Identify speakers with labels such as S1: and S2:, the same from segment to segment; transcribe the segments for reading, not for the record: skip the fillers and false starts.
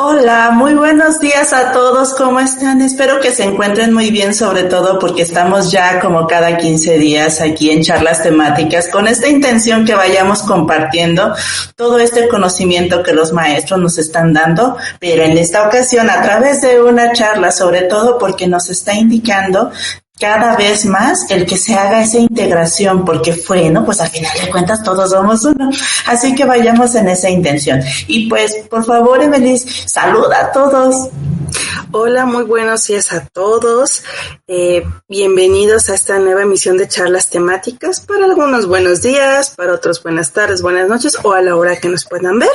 S1: Hola, muy buenos días a todos, ¿cómo están? Espero que se encuentren muy bien, sobre todo porque estamos ya como cada 15 días aquí en charlas temáticas con esta intención que vayamos compartiendo todo este conocimiento que los maestros nos están dando, pero en esta ocasión a través de una charla, sobre todo porque nos está indicando cada vez más el que se haga esa integración, porque pues al final de cuentas todos somos uno, así que vayamos en esa intención. Y pues, por favor, Emelis, saluda a todos.
S2: Hola, muy buenos días a todos. Bienvenidos a esta nueva emisión de charlas temáticas. Para algunos buenos días, para otros buenas tardes, buenas noches o a la hora que nos puedan ver.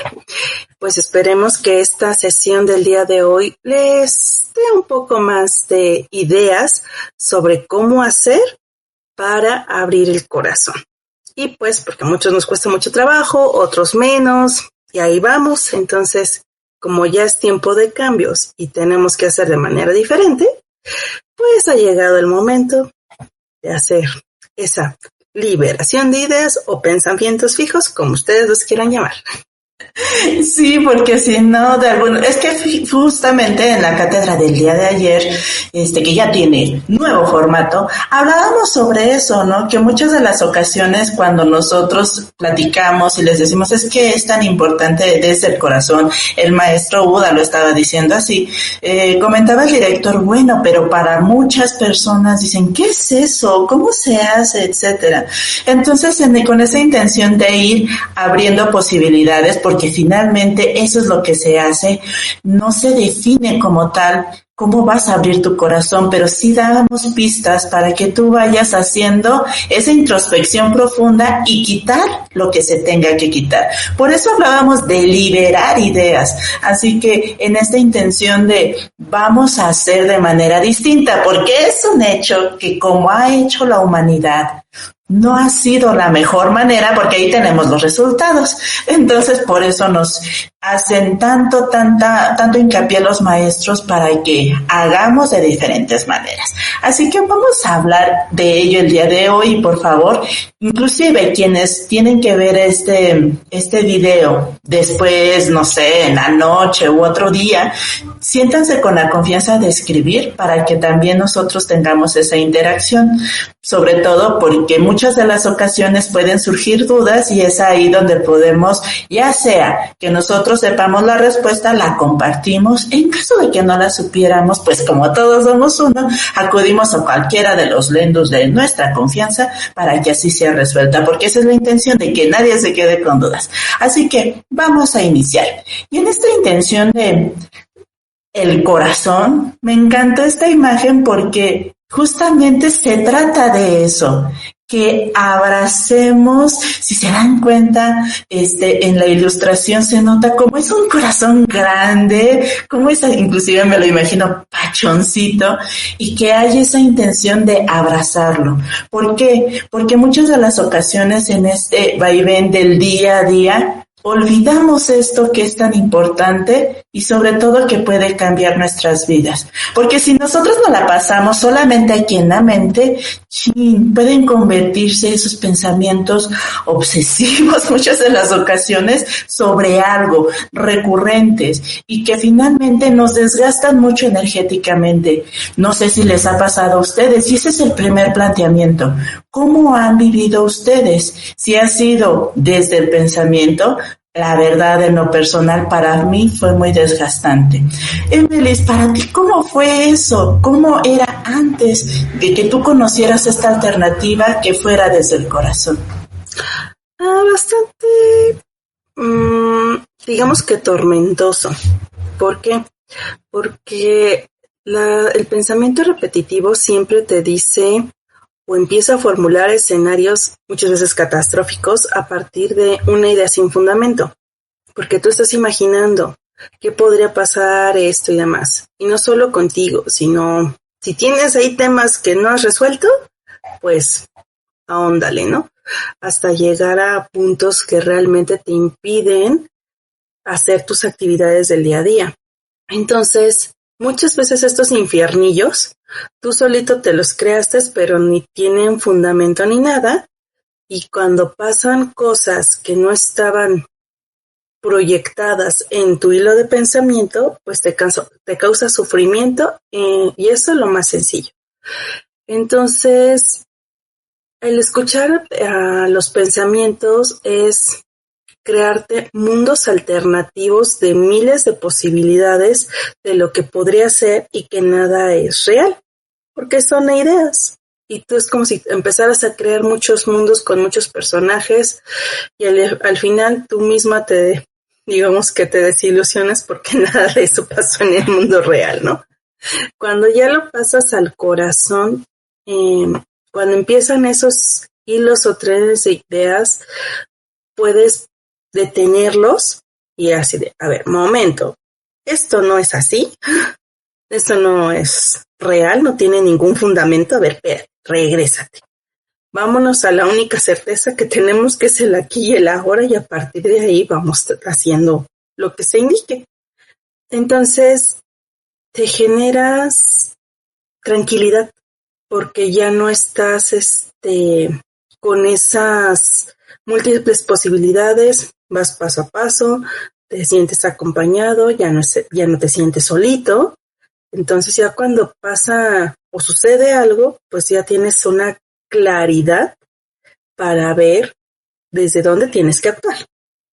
S2: Pues esperemos que esta sesión del día de hoy les dé un poco más de ideas sobre cómo hacer para abrir el corazón. Y pues porque a muchos nos cuesta mucho trabajo, otros menos, y ahí vamos. Entonces, como ya es tiempo de cambios y tenemos que hacer de manera diferente, pues ha llegado el momento de hacer esa liberación de ideas o pensamientos fijos, como ustedes los quieran llamar.
S1: Sí, porque si no, es que justamente en la cátedra del día de ayer, que ya tiene nuevo formato, hablábamos sobre eso, ¿no? Que muchas de las ocasiones cuando nosotros platicamos y les decimos es que es tan importante desde el corazón, el maestro Buda lo estaba diciendo así, comentaba el director, bueno, pero para muchas personas dicen, ¿qué es eso? ¿Cómo se hace? Etcétera. Entonces, con esa intención de ir abriendo posibilidades, porque finalmente eso es lo que se hace, no se define como tal cómo vas a abrir tu corazón, pero sí damos pistas para que tú vayas haciendo esa introspección profunda y quitar lo que se tenga que quitar. Por eso hablábamos de liberar ideas, así que en esta intención de vamos a hacer de manera distinta, porque es un hecho que como ha hecho la humanidad, no ha sido la mejor manera porque ahí tenemos los resultados. Entonces, por eso nos hacen tanto hincapié los maestros para que hagamos de diferentes maneras. Así que vamos a hablar de ello el día de hoy, por favor. Inclusive quienes tienen que ver este video después, no sé, en la noche u otro día, siéntanse con la confianza de escribir para que también nosotros tengamos esa interacción, sobre todo porque muchas de las ocasiones pueden surgir dudas y es ahí donde podemos, ya sea que nosotros sepamos la respuesta, la compartimos. En caso de que no la supiéramos, pues como todos somos uno, acudimos a cualquiera de los lendos de nuestra confianza para que así sea resuelta, porque esa es la intención de que nadie se quede con dudas. Así que vamos a iniciar. Y en esta intención de el corazón, me encantó esta imagen porque justamente se trata de eso, que abracemos. Si se dan cuenta, en la ilustración se nota como es un corazón grande, como es, inclusive me lo imagino pachoncito, y que hay esa intención de abrazarlo. ¿Por qué? Porque muchas de las ocasiones en este vaivén del día a día, olvidamos esto que es tan importante y sobre todo que puede cambiar nuestras vidas. Porque si nosotros no la pasamos solamente aquí en la mente, pueden convertirse esos pensamientos obsesivos muchas de las ocasiones sobre algo, recurrentes, y que finalmente nos desgastan mucho energéticamente. No sé si les ha pasado a ustedes, y ese es el primer planteamiento. ¿Cómo han vivido ustedes? Si ha sido desde el pensamiento, la verdad, en lo personal, para mí fue muy desgastante. Emelis, para ti, ¿cómo fue eso? ¿Cómo era antes de que tú conocieras esta alternativa que fuera desde el corazón?
S2: Bastante, digamos que tormentoso. ¿Por qué? Porque el pensamiento repetitivo siempre te dice o empieza a formular escenarios muchas veces catastróficos a partir de una idea sin fundamento, porque tú estás imaginando qué podría pasar esto y demás, y no solo contigo, sino si tienes ahí temas que no has resuelto, pues ahóndale, ¿no? Hasta llegar a puntos que realmente te impiden hacer tus actividades del día a día. Entonces, muchas veces estos infiernillos, tú solito te los creaste, pero ni tienen fundamento ni nada, y cuando pasan cosas que no estaban proyectadas en tu hilo de pensamiento, pues te causa sufrimiento, y eso es lo más sencillo. Entonces, el escuchar los pensamientos es crearte mundos alternativos de miles de posibilidades de lo que podría ser y que nada es real, porque son ideas. Y tú es como si empezaras a crear muchos mundos con muchos personajes y al final tú misma digamos que te desilusionas porque nada de eso pasó en el mundo real, ¿no? Cuando ya lo pasas al corazón, cuando empiezan esos hilos o trenes de ideas, puedes detenerlos y así de, a ver, momento, esto no es así, esto no es real, no tiene ningún fundamento, a ver, espera, regrésate. Vámonos a la única certeza que tenemos, que es el aquí y el ahora, y a partir de ahí vamos haciendo lo que se indique. Entonces, te generas tranquilidad, porque ya no estás con esas múltiples posibilidades, vas paso a paso, te sientes acompañado, ya no te sientes solito. Entonces ya cuando pasa o sucede algo, pues ya tienes una claridad para ver desde dónde tienes que actuar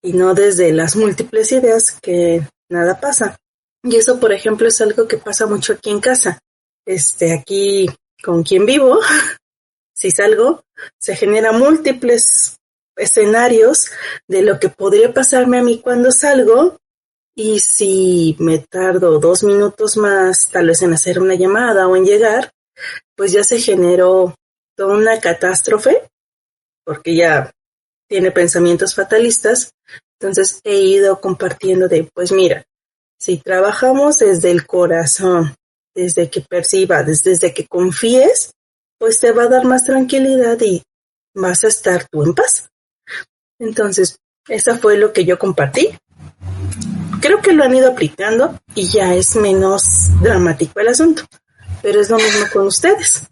S2: y no desde las múltiples ideas que nada pasa. Y eso, por ejemplo, es algo que pasa mucho aquí en casa. Aquí con quien vivo, si salgo, se generan múltiples escenarios de lo que podría pasarme a mí cuando salgo, y si me tardo 2 minutos más, tal vez en hacer una llamada o en llegar, pues ya se generó toda una catástrofe, porque ya tiene pensamientos fatalistas. Entonces he ido compartiendo pues mira, si trabajamos desde el corazón, desde que percibas, desde que confíes, pues te va a dar más tranquilidad y vas a estar tú en paz. Entonces, eso fue lo que yo compartí. Creo que lo han ido aplicando y ya es menos dramático el asunto, pero es lo mismo con ustedes.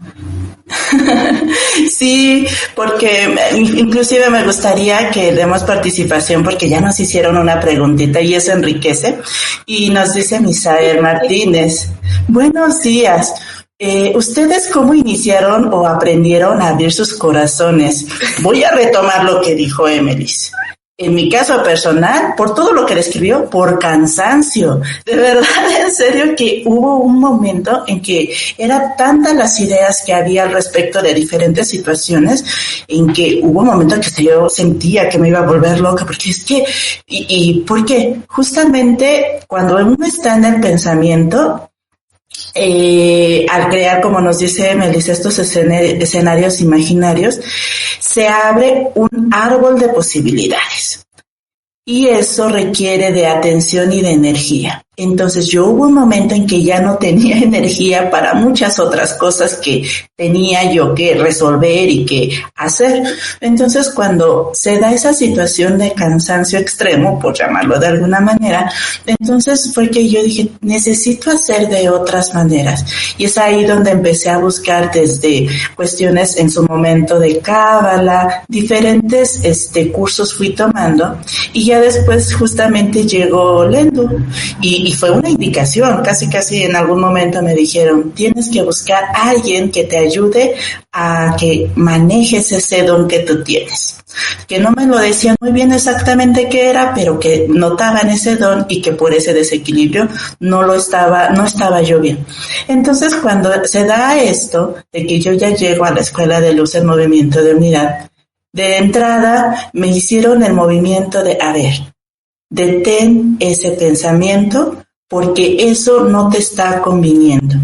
S1: Sí, porque inclusive me gustaría que demos participación, porque ya nos hicieron una preguntita y eso enriquece. Y nos dice Misael Martínez: buenos días. ¿Ustedes cómo iniciaron o aprendieron a abrir sus corazones? Voy a retomar lo que dijo Emelis. En mi caso personal, por todo lo que le escribió, por cansancio. De verdad, en serio, que hubo un momento en que eran tantas las ideas que había al respecto de diferentes situaciones, en que hubo un momento en que yo sentía que me iba a volver loca, porque es que, ¿por qué? Justamente cuando uno está en el pensamiento, al crear, como nos dice Melissa, estos escenarios imaginarios, se abre un árbol de posibilidades. Y eso requiere de atención y de energía. Entonces hubo un momento en que ya no tenía energía para muchas otras cosas que tenía yo que resolver y que hacer. Entonces cuando se da esa situación de cansancio extremo, por llamarlo de alguna manera, entonces fue que yo dije, necesito hacer de otras maneras. Y es ahí donde empecé a buscar desde cuestiones en su momento de cábala, diferentes cursos fui tomando, y ya después justamente llegó Lendu y fue una indicación, casi en algún momento me dijeron, tienes que buscar a alguien que te ayude a que manejes ese don que tú tienes. Que no me lo decían muy bien exactamente qué era, pero que notaban ese don y que por ese desequilibrio no estaba yo bien. Entonces cuando se da esto, de que yo ya llego a la Escuela de Luz en Movimiento de Unidad, de entrada me hicieron el movimiento de, a ver, detén ese pensamiento, porque eso no te está conviniendo,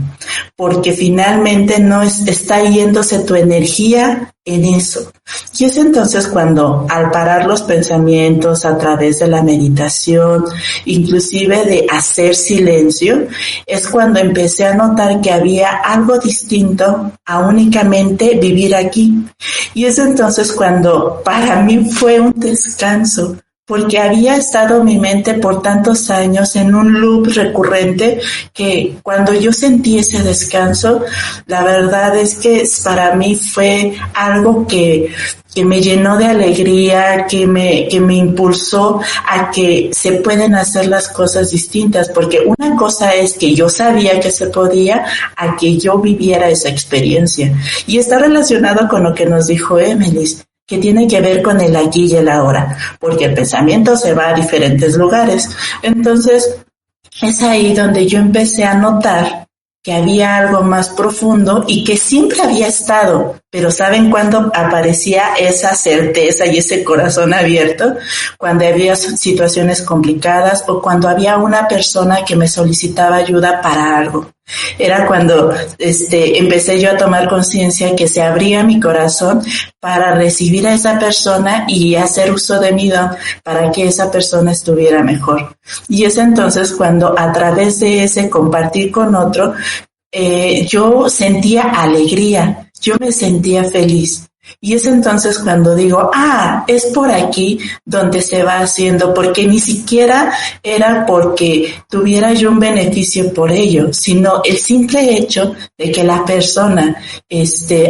S1: porque finalmente no está yéndose tu energía en eso. Y es entonces cuando, al parar los pensamientos a través de la meditación, inclusive de hacer silencio, es cuando empecé a notar que había algo distinto a únicamente vivir aquí. Y es entonces cuando para mí fue un descanso, porque había estado mi mente por tantos años en un loop recurrente que cuando yo sentí ese descanso, la verdad es que para mí fue algo que me llenó de alegría, que me impulsó a que se pueden hacer las cosas distintas, porque una cosa es que yo sabía que se podía, a que yo viviera esa experiencia. Y está relacionado con lo que nos dijo Emily, que tiene que ver con el aquí y el ahora, porque el pensamiento se va a diferentes lugares. Entonces, es ahí donde yo empecé a notar que había algo más profundo y que siempre había estado, pero ¿saben cuándo aparecía esa certeza y ese corazón abierto? Cuando había situaciones complicadas o cuando había una persona que me solicitaba ayuda para algo. Era cuando empecé yo a tomar conciencia que se abría mi corazón para recibir a esa persona y hacer uso de mi don para que esa persona estuviera mejor. Y es entonces cuando a través de ese compartir con otro, yo sentía alegría, yo me sentía feliz. Y es entonces cuando digo, es por aquí donde se va haciendo, porque ni siquiera era porque tuviera yo un beneficio por ello, sino el simple hecho de que la persona,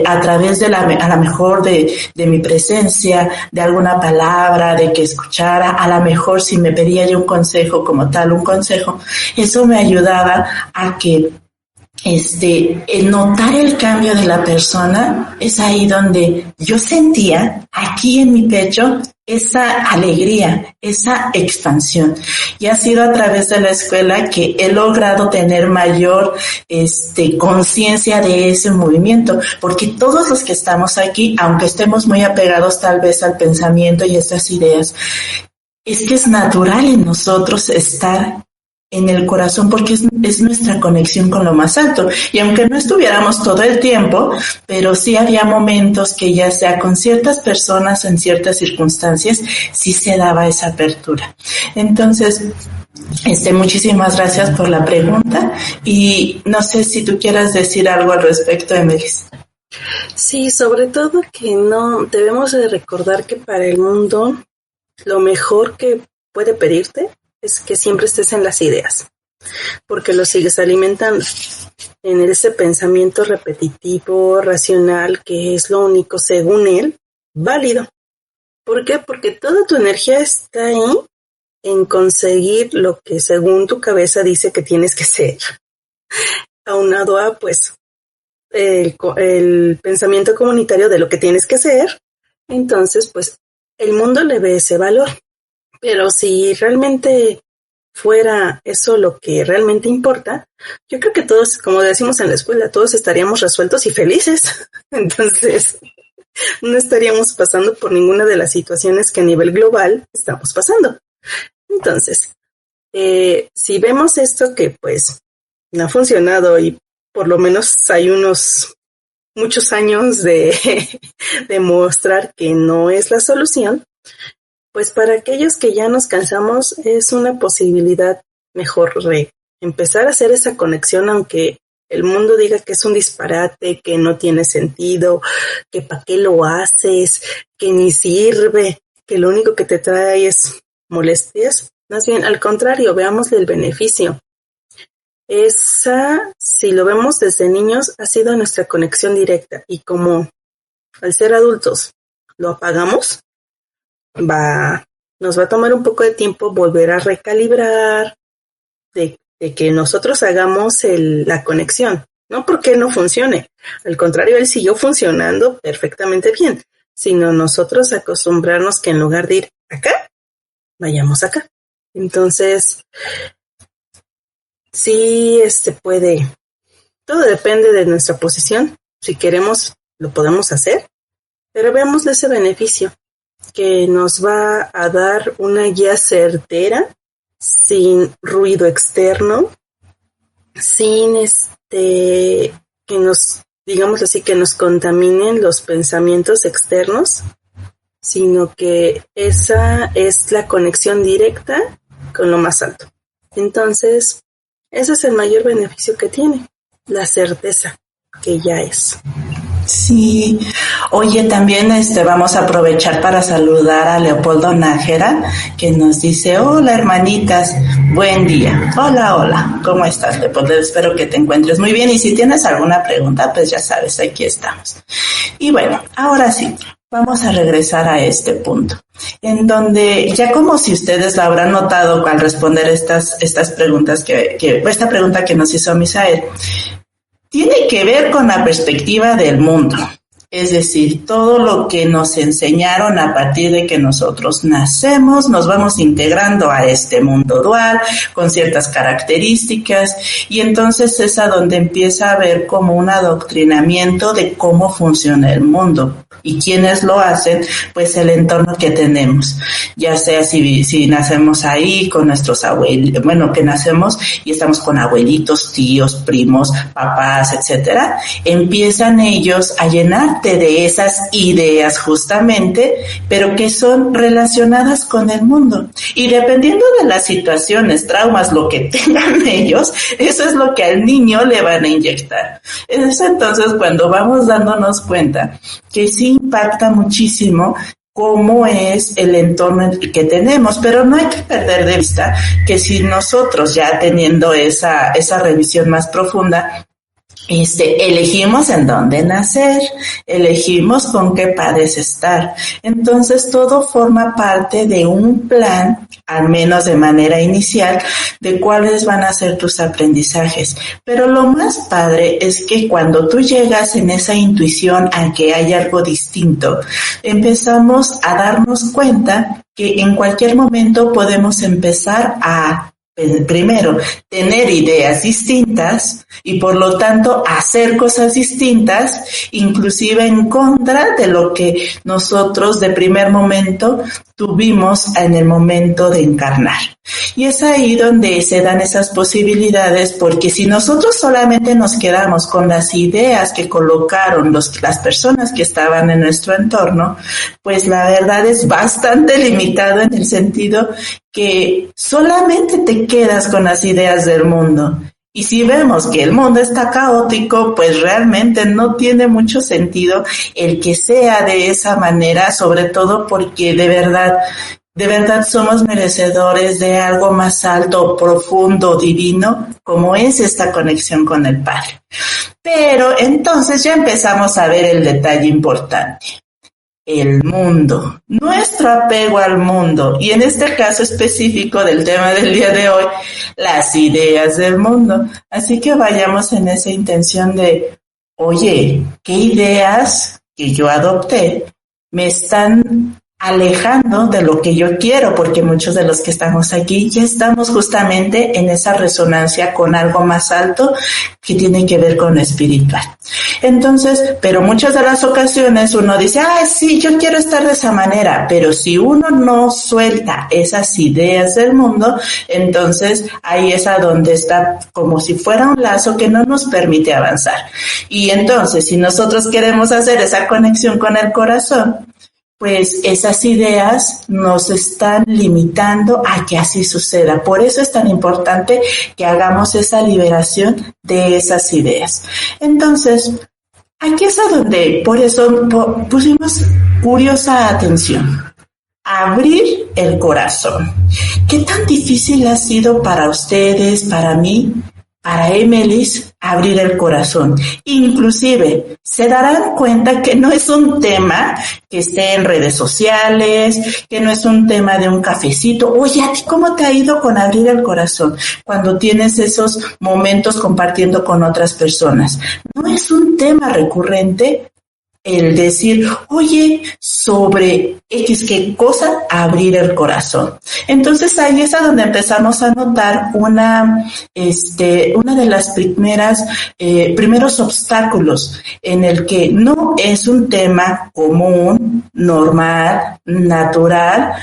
S1: a través de a lo mejor de mi presencia, de alguna palabra, de que escuchara, a lo mejor si me pedía yo un consejo como tal, un consejo, eso me ayudaba a que el notar el cambio de la persona. Es ahí donde yo sentía aquí en mi pecho esa alegría, esa expansión. Y ha sido a través de la escuela que he logrado tener mayor conciencia de ese movimiento, porque todos los que estamos aquí, aunque estemos muy apegados tal vez al pensamiento y estas ideas, es que es natural en nosotros estar en el corazón, porque es nuestra conexión con lo más alto. Y aunque no estuviéramos todo el tiempo, pero sí había momentos que ya sea con ciertas personas, en ciertas circunstancias, sí se daba esa apertura. Entonces, muchísimas gracias por la pregunta y no sé si tú quieras decir algo al respecto, Emily.
S2: Sí, sobre todo que no debemos de recordar que para el mundo lo mejor que puede pedirte es que siempre estés en las ideas, porque lo sigues alimentando en ese pensamiento repetitivo, racional, que es lo único, según él, válido. ¿Por qué? Porque toda tu energía está ahí en conseguir lo que según tu cabeza dice que tienes que ser, aunado a, pues, el pensamiento comunitario de lo que tienes que ser. Entonces, pues, el mundo le ve ese valor. Pero si realmente fuera eso lo que realmente importa, yo creo que todos, como decimos en la escuela, todos estaríamos resueltos y felices. Entonces, no estaríamos pasando por ninguna de las situaciones que a nivel global estamos pasando. Entonces, si vemos esto que pues no ha funcionado y por lo menos hay muchos años de demostrar que no es la solución, pues para aquellos que ya nos cansamos es una posibilidad mejor empezar a hacer esa conexión, aunque el mundo diga que es un disparate, que no tiene sentido, que para qué lo haces, que ni sirve, que lo único que te trae es molestias. Más bien, al contrario, veámosle el beneficio. Esa, si lo vemos desde niños, ha sido nuestra conexión directa y como al ser adultos lo apagamos, nos va a tomar un poco de tiempo volver a recalibrar, de que nosotros hagamos la conexión, no porque no funcione, al contrario, él siguió funcionando perfectamente bien, sino nosotros acostumbrarnos que en lugar de ir acá, vayamos acá. Entonces, sí, puede, todo depende de nuestra posición, si queremos lo podemos hacer, pero veamos ese beneficio que nos va a dar una guía certera, sin ruido externo, sin que nos, digamos así, que nos contaminen los pensamientos externos, sino que esa es la conexión directa con lo más alto. Entonces, ese es el mayor beneficio que tiene, la certeza que ya es.
S1: Sí, Oye, también vamos a aprovechar para saludar a Leopoldo Nájera, que nos dice, hola hermanitas, buen día. Hola, hola, ¿cómo estás, Leopoldo? Espero que te encuentres muy bien y si tienes alguna pregunta, pues ya sabes, aquí estamos. Y bueno, ahora sí, vamos a regresar a este punto, en donde ya como si ustedes lo habrán notado al responder estas preguntas esta pregunta que nos hizo Misael, tiene que ver con la perspectiva del mundo. Es decir, todo lo que nos enseñaron a partir de que nosotros nacemos, nos vamos integrando a este mundo dual con ciertas características y entonces es a donde empieza a haber como un adoctrinamiento de cómo funciona el mundo. ¿Y quiénes lo hacen? Pues el entorno que tenemos, ya sea si nacemos ahí con nuestros abuelos, que nacemos y estamos con abuelitos, tíos, primos, papás, etcétera, empiezan ellos a llenarte de esas ideas justamente, pero que son relacionadas con el mundo. Y dependiendo de las situaciones, traumas, lo que tengan ellos, eso es lo que al niño le van a inyectar. Es entonces cuando vamos dándonos cuenta que sí impacta muchísimo cómo es el entorno que tenemos, pero no hay que perder de vista que si nosotros ya teniendo esa revisión más profunda, elegimos en dónde nacer, elegimos con qué padres estar. Entonces todo forma parte de un plan, al menos de manera inicial, de cuáles van a ser tus aprendizajes. Pero lo más padre es que cuando tú llegas en esa intuición a que hay algo distinto, empezamos a darnos cuenta que en cualquier momento podemos empezar a primero, tener ideas distintas y por lo tanto hacer cosas distintas, inclusive en contra de lo que nosotros de primer momento tuvimos en el momento de encarnar. Y es ahí donde se dan esas posibilidades, porque si nosotros solamente nos quedamos con las ideas que colocaron las personas que estaban en nuestro entorno, pues la verdad es bastante limitado en el sentido que solamente te quedas con las ideas del mundo. Y si vemos que el mundo está caótico, pues realmente no tiene mucho sentido el que sea de esa manera, sobre todo porque de verdad somos merecedores de algo más alto, profundo, divino, como es esta conexión con el Padre. Pero entonces ya empezamos a ver el detalle importante. El mundo, nuestro apego al mundo, y en este caso específico del tema del día de hoy, las ideas del mundo. Así que vayamos en esa intención de, oye, ¿qué ideas que yo adopté me están alejando de lo que yo quiero? Porque muchos de los que estamos aquí ya estamos justamente en esa resonancia con algo más alto que tiene que ver con lo espiritual. Entonces, pero muchas de las ocasiones uno dice, sí, yo quiero estar de esa manera, pero si uno no suelta esas ideas del mundo, entonces ahí es a donde está como si fuera un lazo que no nos permite avanzar. Y entonces, si nosotros queremos hacer esa conexión con el corazón, pues esas ideas nos están limitando a que así suceda. Por eso es tan importante que hagamos esa liberación de esas ideas. Entonces, aquí es a donde, por eso pusimos curiosa atención. Abrir el corazón. ¿Qué tan difícil ha sido para ustedes, para mí, para Emelis, abrir el corazón? Inclusive, se darán cuenta que no es un tema que esté en redes sociales, que no es un tema de un cafecito. Oye, ¿a ti cómo te ha ido con abrir el corazón cuando tienes esos momentos compartiendo con otras personas? No es un tema recurrente el decir, oye, sobre X qué cosa, abrir el corazón. Entonces ahí es a donde empezamos a notar una de las primeros obstáculos en el que no es un tema común, normal, natural,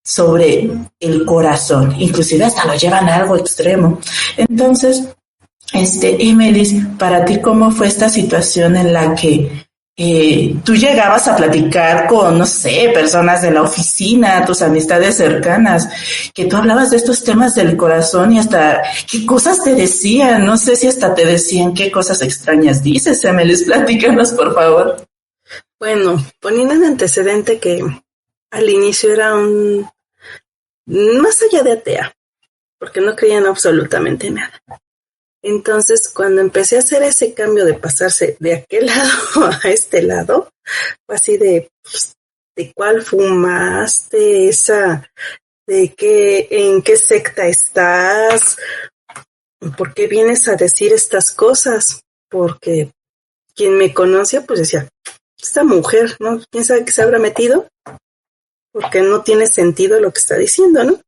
S1: sobre el corazón. Inclusive hasta lo llevan a algo extremo. Entonces, Emelis, para ti, ¿cómo fue esta situación en la que tú llegabas a platicar con, no sé, personas de la oficina, tus amistades cercanas, que tú hablabas de estos temas del corazón y hasta qué cosas te decían? No sé si hasta te decían qué cosas extrañas dices, Emelis, platícanos, por favor.
S2: Bueno, poniendo en antecedente que al inicio era más allá de atea, porque no creía en absolutamente nada. Entonces, cuando empecé a hacer ese cambio de pasarse de aquel lado a este lado, fue así de cuál fumaste, en qué secta estás, por qué vienes a decir estas cosas, porque quien me conocía, pues decía, esta mujer, ¿no? ¿Quién sabe qué se habrá metido? Porque no tiene sentido lo que está diciendo, ¿no?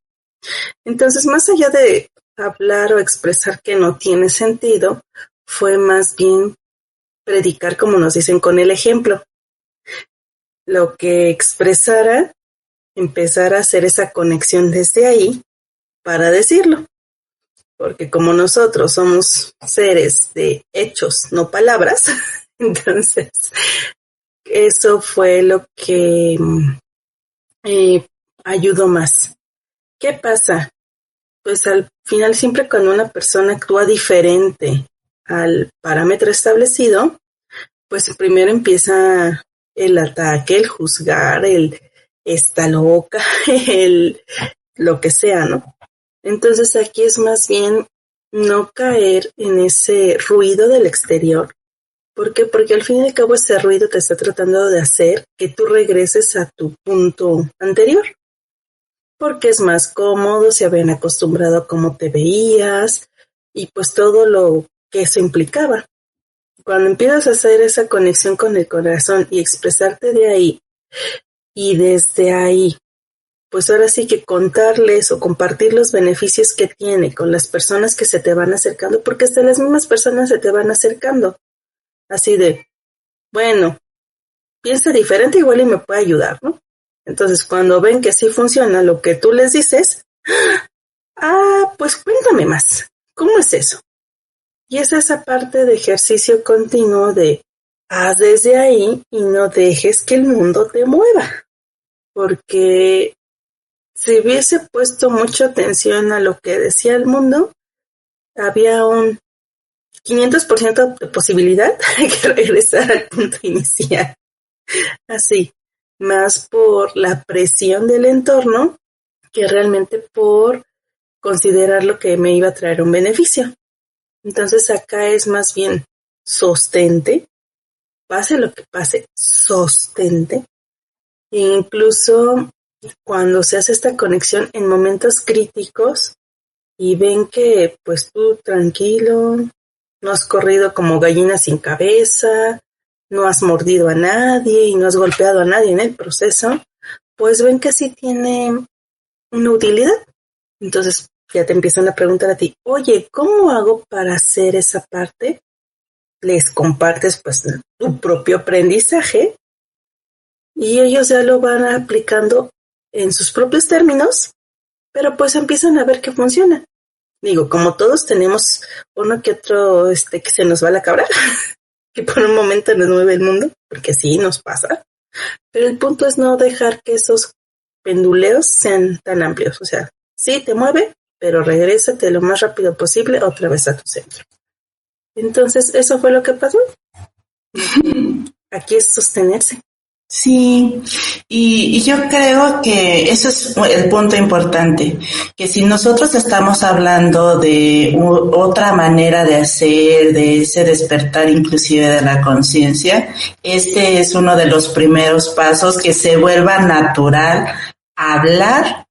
S2: Entonces, más allá de hablar o expresar que no tiene sentido, fue más bien predicar, como nos dicen, con el ejemplo. Lo que expresara, empezar a hacer esa conexión desde ahí para decirlo. Porque como nosotros somos seres de hechos, no palabras, entonces eso fue lo que ayudó más. ¿Qué pasa? Pues al final siempre cuando una persona actúa diferente al parámetro establecido, pues primero empieza el ataque, el juzgar, el está loca, lo que sea, ¿no? Entonces aquí es más bien no caer en ese ruido del exterior. ¿Por qué? Porque al fin y al cabo ese ruido te está tratando de hacer que tú regreses a tu punto anterior. Porque es más cómodo, se habían acostumbrado a cómo te veías y pues todo lo que eso implicaba. Cuando empiezas a hacer esa conexión con el corazón y expresarte de ahí y desde ahí, pues ahora sí que contarles o compartir los beneficios que tiene con las personas que se te van acercando, porque hasta las mismas personas se te van acercando. Así de, bueno, piensa diferente igual y me puede ayudar, ¿no? Entonces, cuando ven que sí funciona lo que tú les dices, pues cuéntame más, ¿cómo es eso? Y es esa parte de ejercicio continuo de haz desde ahí y no dejes que el mundo te mueva. Porque si hubiese puesto mucha atención a lo que decía el mundo, había un 500% de posibilidad de que regresara al punto inicial. Así, más por la presión del entorno que realmente por considerar lo que me iba a traer un beneficio. Entonces acá es más bien sostente, pase lo que pase, sostente. E incluso cuando se hace esta conexión en momentos críticos y ven que pues tú tranquilo, no has corrido como gallina sin cabeza, no has mordido a nadie y no has golpeado a nadie en el proceso, pues ven que sí tiene una utilidad. Entonces ya te empiezan a preguntar a ti, oye, ¿cómo hago para hacer esa parte? Les compartes pues tu propio aprendizaje y ellos ya lo van aplicando en sus propios términos, pero pues empiezan a ver que funciona. Digo, como todos tenemos uno que otro que se nos va la cabra, que por un momento nos mueve el mundo, porque sí nos pasa, pero el punto es no dejar que esos penduleos sean tan amplios, o sea, sí te mueve, pero regrésate lo más rápido posible otra vez a tu centro. Entonces, eso fue lo que pasó. Aquí es sostenerse.
S1: Sí, y yo creo que eso es el punto importante, que si nosotros estamos hablando de otra manera de hacer, de ese despertar inclusive de la conciencia, este es uno de los primeros pasos que se vuelva natural hablar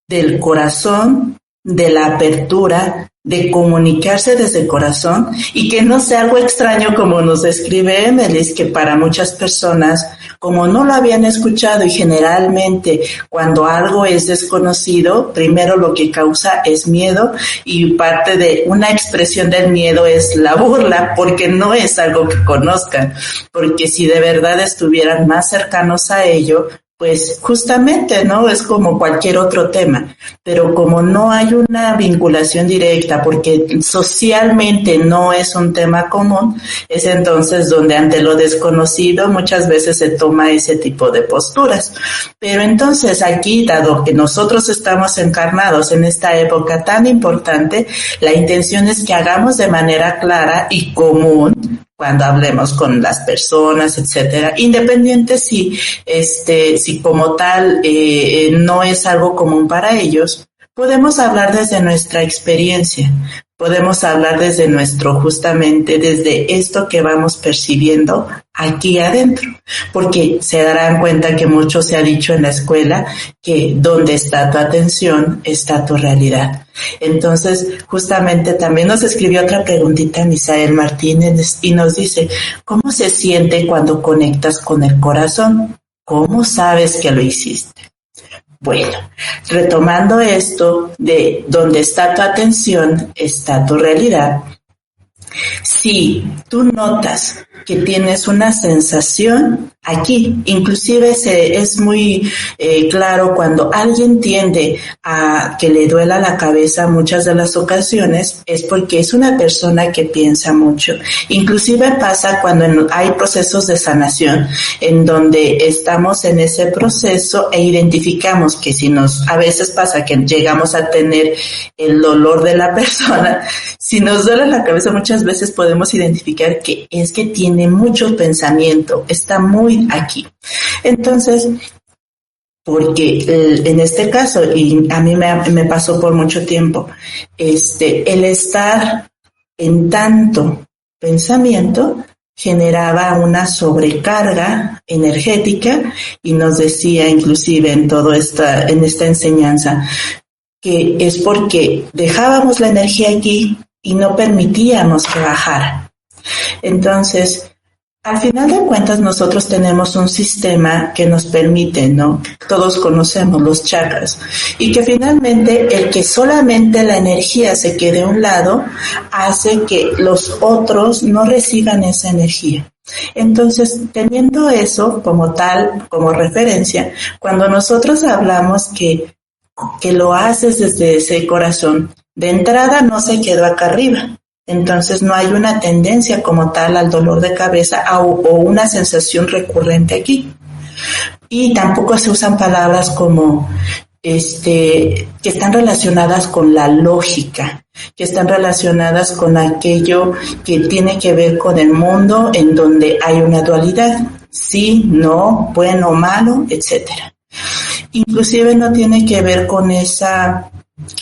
S1: del corazón, de la apertura, de comunicarse desde el corazón y que no sea algo extraño como nos describe Emelis, que para muchas personas, como no lo habían escuchado y generalmente cuando algo es desconocido, primero lo que causa es miedo y parte de una expresión del miedo es la burla porque no es algo que conozcan, porque si de verdad estuvieran más cercanos a ello, pues justamente, ¿no? Es como cualquier otro tema, pero como no hay una vinculación directa, porque socialmente no es un tema común, es entonces donde ante lo desconocido muchas veces se toma ese tipo de posturas. Pero entonces aquí, dado que nosotros estamos encarnados en esta época tan importante, la intención es que hagamos de manera clara y común cuando hablemos con las personas, etcétera, independiente si como tal no es algo común para ellos, podemos hablar desde nuestra experiencia, podemos hablar justamente desde esto que vamos percibiendo aquí adentro, porque se darán cuenta que mucho se ha dicho en la escuela que donde está tu atención está tu realidad. Entonces, justamente también nos escribió otra preguntita Misael Martínez y nos dice, ¿cómo se siente cuando conectas con el corazón? ¿Cómo sabes que lo hiciste? Bueno, retomando esto de donde está tu atención, está tu realidad. Si tú notas que tienes una sensación aquí, inclusive es muy claro cuando alguien tiende a que le duela la cabeza muchas de las ocasiones, es porque es una persona que piensa mucho. Inclusive pasa cuando hay procesos de sanación en donde estamos en ese proceso e identificamos que a veces pasa que llegamos a tener el dolor de la persona, si nos duele la cabeza muchas veces podemos identificar que es que tiene mucho pensamiento, está muy aquí. Entonces, porque en este caso, y a mí me pasó por mucho tiempo, el estar en tanto pensamiento generaba una sobrecarga energética y nos decía inclusive en esta enseñanza que es porque dejábamos la energía aquí y no permitíamos que bajara. Entonces, al final de cuentas, nosotros tenemos un sistema que nos permite, ¿no? Todos conocemos los chakras. Y que finalmente, el que solamente la energía se quede a un lado, hace que los otros no reciban esa energía. Entonces, teniendo eso como tal, como referencia, cuando nosotros hablamos que lo haces desde ese corazón, de entrada no se quedó acá arriba. Entonces no hay una tendencia como tal al dolor de cabeza o una sensación recurrente aquí. Y tampoco se usan palabras como que están relacionadas con la lógica, que están relacionadas con aquello que tiene que ver con el mundo en donde hay una dualidad, sí, no, bueno, malo, etcétera. Inclusive no tiene que ver con esa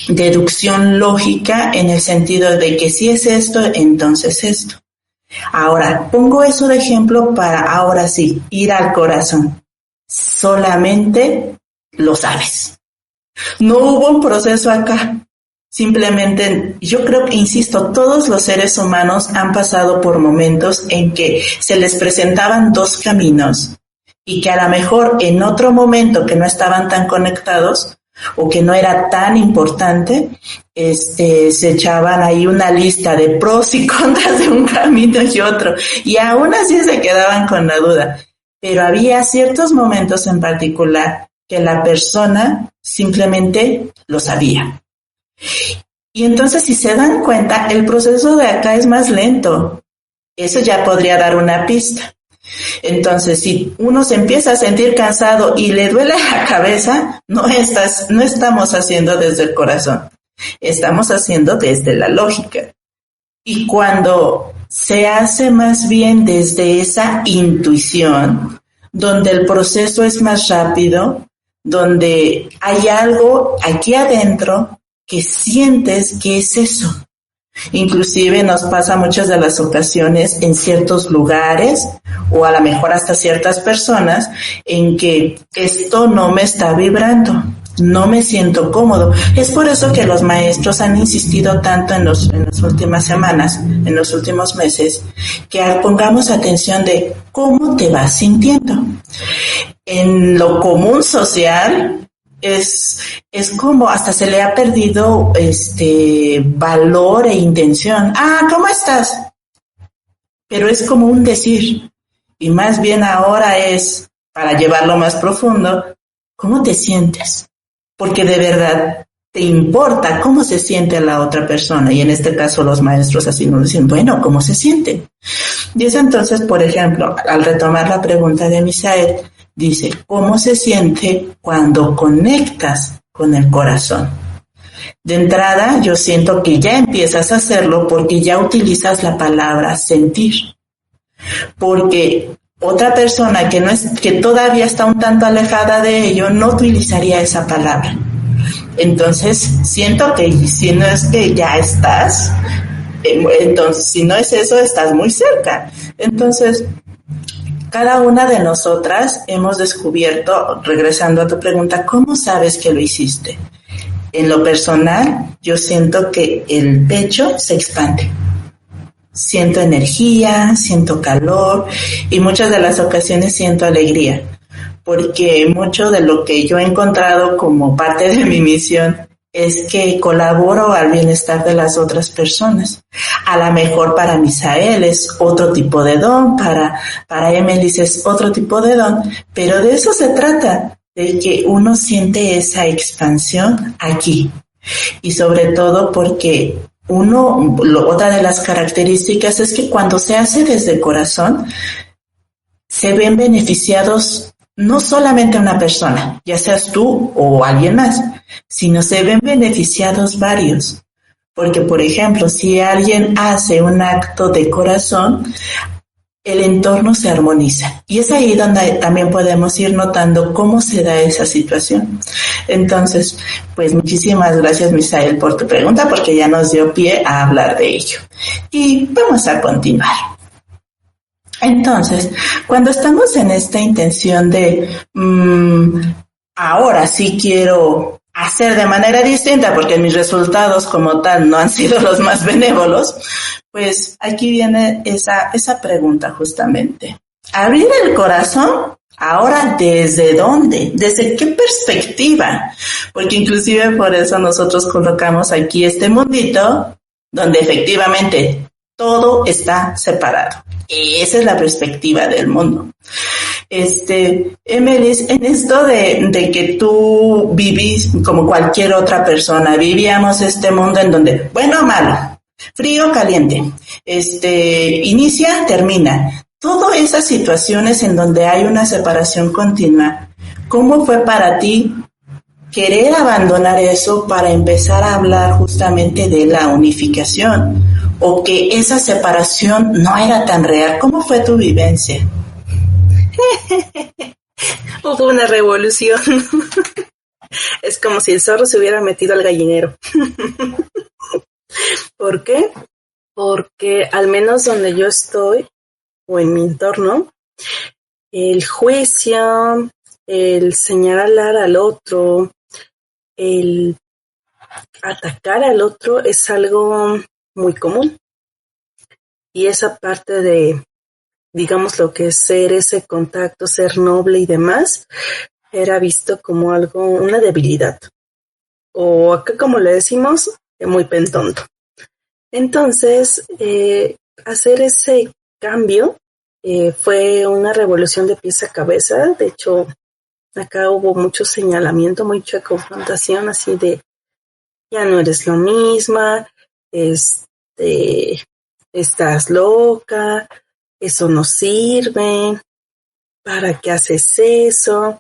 S1: deducción lógica en el sentido de que si es esto, entonces esto. Ahora, pongo eso de ejemplo para ahora sí, ir al corazón. Solamente lo sabes. No hubo un proceso acá. Simplemente, yo creo que, insisto, todos los seres humanos han pasado por momentos en que se les presentaban dos caminos y que a lo mejor en otro momento que no estaban tan conectados o que no era tan importante, se echaban ahí una lista de pros y contras de un camino y otro, y aún así se quedaban con la duda. Pero había ciertos momentos en particular que la persona simplemente lo sabía. Y entonces, si se dan cuenta, el proceso de acá es más lento. Eso ya podría dar una pista. Entonces, si uno se empieza a sentir cansado y le duele la cabeza, no estamos haciendo desde el corazón, estamos haciendo desde la lógica. Y cuando se hace más bien desde esa intuición, donde el proceso es más rápido, donde hay algo aquí adentro que sientes que es eso. Inclusive nos pasa muchas de las ocasiones en ciertos lugares o a lo mejor hasta ciertas personas en que esto no me está vibrando, no me siento cómodo. Es por eso que los maestros han insistido tanto en las últimas semanas, en los últimos meses, que pongamos atención de cómo te vas sintiendo. En lo común social, es como hasta se le ha perdido valor e intención. ¿Cómo estás? Pero es como un decir. Y más bien ahora es, para llevarlo más profundo, ¿cómo te sientes? Porque de verdad te importa cómo se siente la otra persona. Y en este caso los maestros así nos dicen, bueno, ¿cómo se siente? Dice entonces, por ejemplo, al retomar la pregunta de Misael, dice, ¿cómo se siente cuando conectas con el corazón? De entrada, yo siento que ya empiezas a hacerlo porque ya utilizas la palabra sentir. porque otra persona que no es, que todavía está un tanto alejada de ello, no utilizaría esa palabra. Entonces, siento que si no es que ya estás, entonces, si no es eso, estás muy cerca. Entonces, cada una de nosotras hemos descubierto, regresando a tu pregunta, ¿cómo sabes que lo hiciste? En lo personal, yo siento que el pecho se expande. Siento energía, siento calor y muchas de las ocasiones siento alegría, porque mucho de lo que yo he encontrado como parte de mi misión es que colaboro al bienestar de las otras personas. A lo mejor para Misael es otro tipo de don, para Emily es otro tipo de don, pero de eso se trata, de que uno siente esa expansión aquí. Y sobre todo porque otra de las características es que cuando se hace desde corazón, se ven beneficiados no solamente una persona, ya seas tú o alguien más, sino se ven beneficiados varios. Porque, por ejemplo, si alguien hace un acto de corazón, el entorno se armoniza. Y es ahí donde también podemos ir notando cómo se da esa situación. Entonces, pues muchísimas gracias, Misael, por tu pregunta, porque ya nos dio pie a hablar de ello. Y vamos a continuar. Entonces, cuando estamos en esta intención de ahora sí quiero hacer de manera distinta porque mis resultados como tal no han sido los más benévolos, pues aquí viene esa pregunta justamente. Abrir el corazón, ahora ¿desde dónde? ¿Desde qué perspectiva? Porque inclusive por eso nosotros colocamos aquí este mundito donde efectivamente todo está separado. Esa es la perspectiva del mundo. Emily, en esto de que tú vivís como cualquier otra persona, vivíamos este mundo en donde, bueno o malo, frío, caliente, inicia, termina. Todas esas situaciones en donde hay una separación continua, ¿cómo fue para ti querer abandonar eso para empezar a hablar justamente de la unificación? ¿O que esa separación no era tan real? ¿Cómo fue tu vivencia?
S2: Hubo una revolución. Es como si el zorro se hubiera metido al gallinero. ¿Por qué? Porque al menos donde yo estoy, o en mi entorno, el juicio, el señalar al otro, el atacar al otro es algo muy común. Y esa parte de, digamos, lo que es ser ese contacto, ser noble y demás, era visto como algo, una debilidad. O acá como le decimos, muy pentonto. Entonces, hacer ese cambio fue una revolución de pies a cabeza. De hecho, acá hubo mucho señalamiento, mucha confrontación, así de, ya no eres lo misma, estás loca, eso no sirve, ¿para qué haces eso?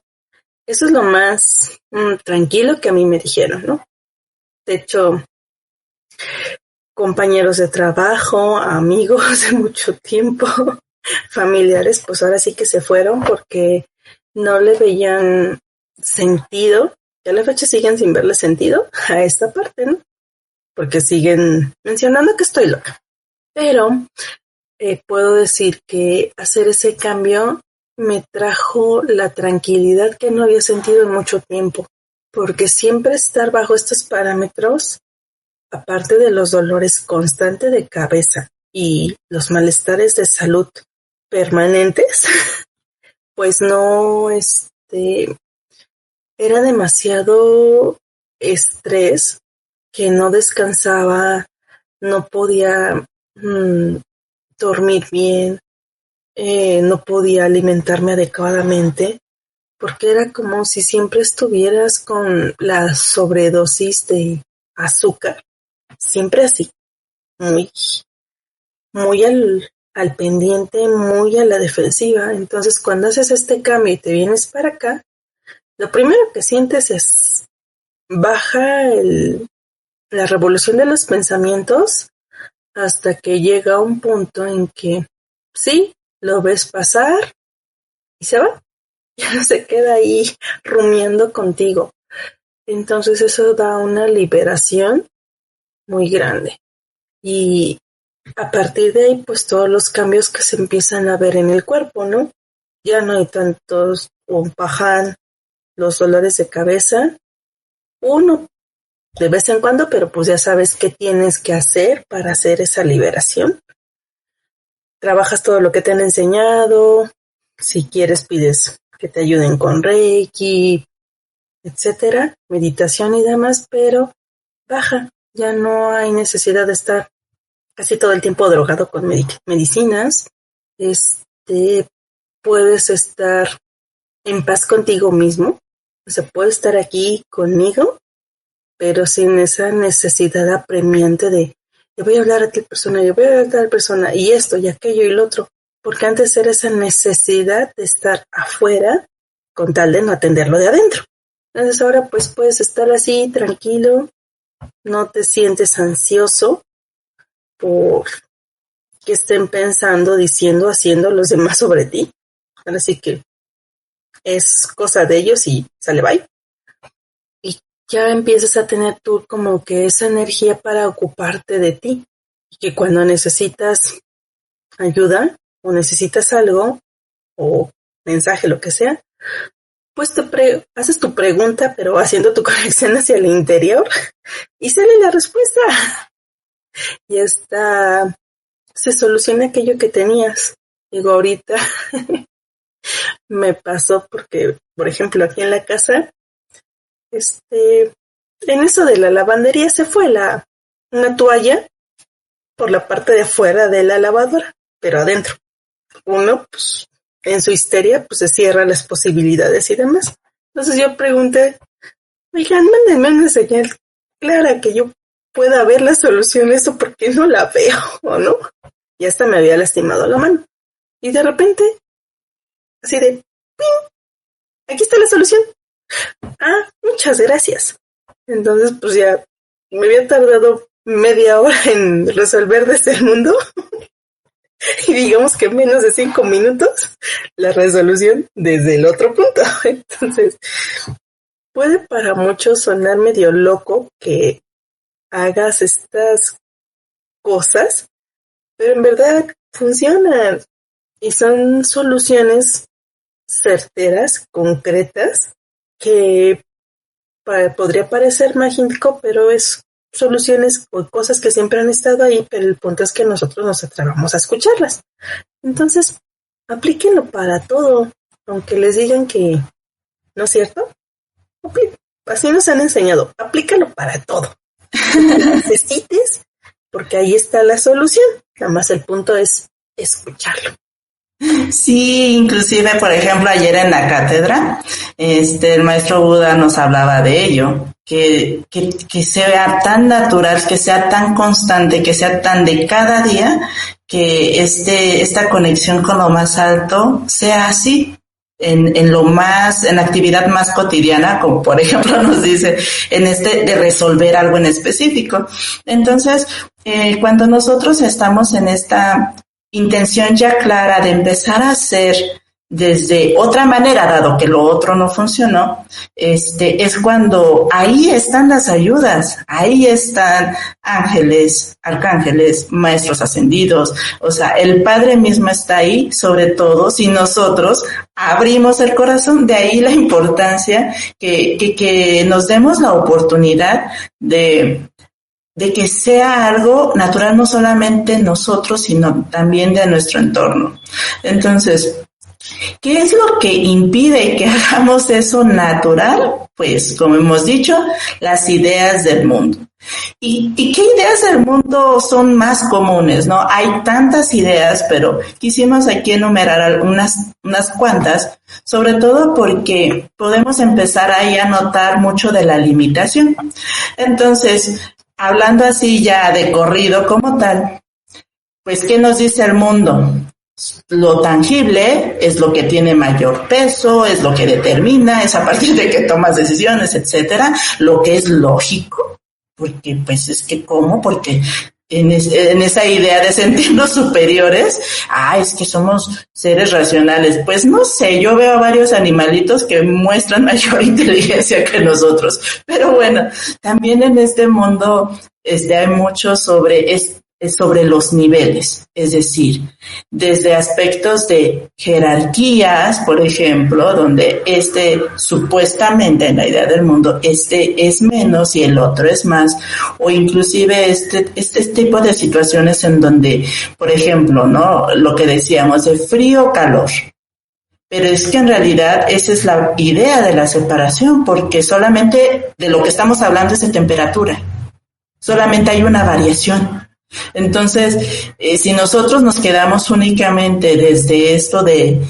S2: Eso es lo más tranquilo que a mí me dijeron, ¿no? De hecho, compañeros de trabajo, amigos de mucho tiempo, familiares, pues ahora sí que se fueron porque no le veían sentido, que a la fecha siguen sin verle sentido a esta parte, ¿no? Porque siguen mencionando que estoy loca. Pero puedo decir que hacer ese cambio me trajo la tranquilidad que no había sentido en mucho tiempo, porque siempre estar bajo estos parámetros, aparte de los dolores constantes de cabeza y los malestares de salud permanentes, pues no, era demasiado estrés que no descansaba, no podía dormir bien, no podía alimentarme adecuadamente, porque era como si siempre estuvieras con la sobredosis de azúcar, siempre así, muy, muy al pendiente, muy a la defensiva. Entonces, cuando haces este cambio y te vienes para acá, lo primero que sientes es baja la revolución de los pensamientos hasta que llega un punto en que sí, lo ves pasar y se va. Ya no se queda ahí rumiando contigo. Entonces eso da una liberación muy grande. Y a partir de ahí, pues todos los cambios que se empiezan a ver en el cuerpo, ¿no? Ya no hay tantos paján, los dolores de cabeza. Uno, de vez en cuando, pero pues ya sabes qué tienes que hacer para hacer esa liberación. Trabajas todo lo que te han enseñado. Si quieres, pides que te ayuden con Reiki, etcétera, meditación y demás, pero baja. Ya no hay necesidad de estar casi todo el tiempo drogado con medicinas. Puedes estar en paz contigo mismo. O sea, puedes estar aquí conmigo, pero sin esa necesidad apremiante de yo voy a hablar a tal persona, yo voy a hablar a tal persona, y esto, y aquello, y lo otro. Porque antes era esa necesidad de estar afuera con tal de no atenderlo de adentro. Entonces ahora pues puedes estar así, tranquilo, no te sientes ansioso por que estén pensando, diciendo, haciendo los demás sobre ti. Así que es cosa de ellos y sale bye. Y ya empiezas a tener tú como que esa energía para ocuparte de ti. Y que cuando necesitas ayuda o necesitas algo o mensaje, lo que sea, pues haces tu pregunta, pero haciendo tu conexión hacia el interior y sale la respuesta. Y se soluciona aquello que tenías. Digo, ahorita me pasó porque, por ejemplo, aquí en la casa, en eso de la lavandería se fue una toalla por la parte de afuera de la lavadora, pero adentro. Uno, pues, en su histeria, pues se cierra las posibilidades y demás. Entonces yo pregunté, oigan, mándenme una señal clara que yo pueda ver la solución a eso porque no la veo, ¿o no? Y hasta me había lastimado la mano. Y de repente, así de, ¡ping! Aquí está la solución. Ah, muchas gracias. Entonces, pues ya me había tardado media hora en resolver desde el mundo. Y digamos que menos de 5 minutos la resolución desde el otro punto. Entonces, puede para muchos sonar medio loco que hagas estas cosas, pero en verdad funcionan y son soluciones certeras, concretas, que podría parecer mágico, pero es soluciones o cosas que siempre han estado ahí, pero el punto es que nosotros nos atrevamos a escucharlas. Entonces, aplíquenlo para todo, aunque les digan que no es cierto. Así nos han enseñado, aplícalo para todo. Lo que necesites, porque ahí está la solución. Nada más el punto es escucharlo.
S1: Sí, inclusive, por ejemplo, ayer en la cátedra, el maestro Buda nos hablaba de ello, que sea tan natural, que sea tan constante, que sea tan de cada día, que esta conexión con lo más alto sea así, en la actividad más cotidiana, como por ejemplo nos dice, de resolver algo en específico. Entonces, cuando nosotros estamos en esta intención ya clara de empezar a hacer desde otra manera, dado que lo otro no funcionó, es cuando ahí están las ayudas, ahí están ángeles, arcángeles, maestros ascendidos, o sea, el Padre mismo está ahí, sobre todo si nosotros abrimos el corazón. De ahí la importancia que nos demos la oportunidad de que sea algo natural, no solamente nosotros, sino también de nuestro entorno. Entonces, ¿qué es lo que impide que hagamos eso natural? Pues, como hemos dicho, las ideas del mundo. ¿Y qué ideas del mundo son más comunes, no? Hay tantas ideas, pero quisimos aquí enumerar unas cuantas, sobre todo porque podemos empezar ahí a notar mucho de la limitación. Entonces, hablando así ya de corrido como tal, pues, ¿qué nos dice el mundo? Lo tangible es lo que tiene mayor peso, es lo que determina, es a partir de que tomas decisiones, etcétera. Lo que es lógico, porque pues es que ¿cómo? Porque en esa idea de sentirnos superiores. Es que somos seres racionales. Pues no sé, yo veo a varios animalitos que muestran mayor inteligencia que nosotros. Pero bueno, también en este mundo hay mucho sobre los niveles, es decir, desde aspectos de jerarquías, por ejemplo, donde supuestamente en la idea del mundo, es menos y el otro es más, o inclusive este tipo de situaciones en donde, por ejemplo, ¿no? Lo que decíamos de frío, calor. Pero es que en realidad esa es la idea de la separación, porque solamente de lo que estamos hablando es de temperatura. Solamente hay una variación. Entonces, si nosotros nos quedamos únicamente desde esto de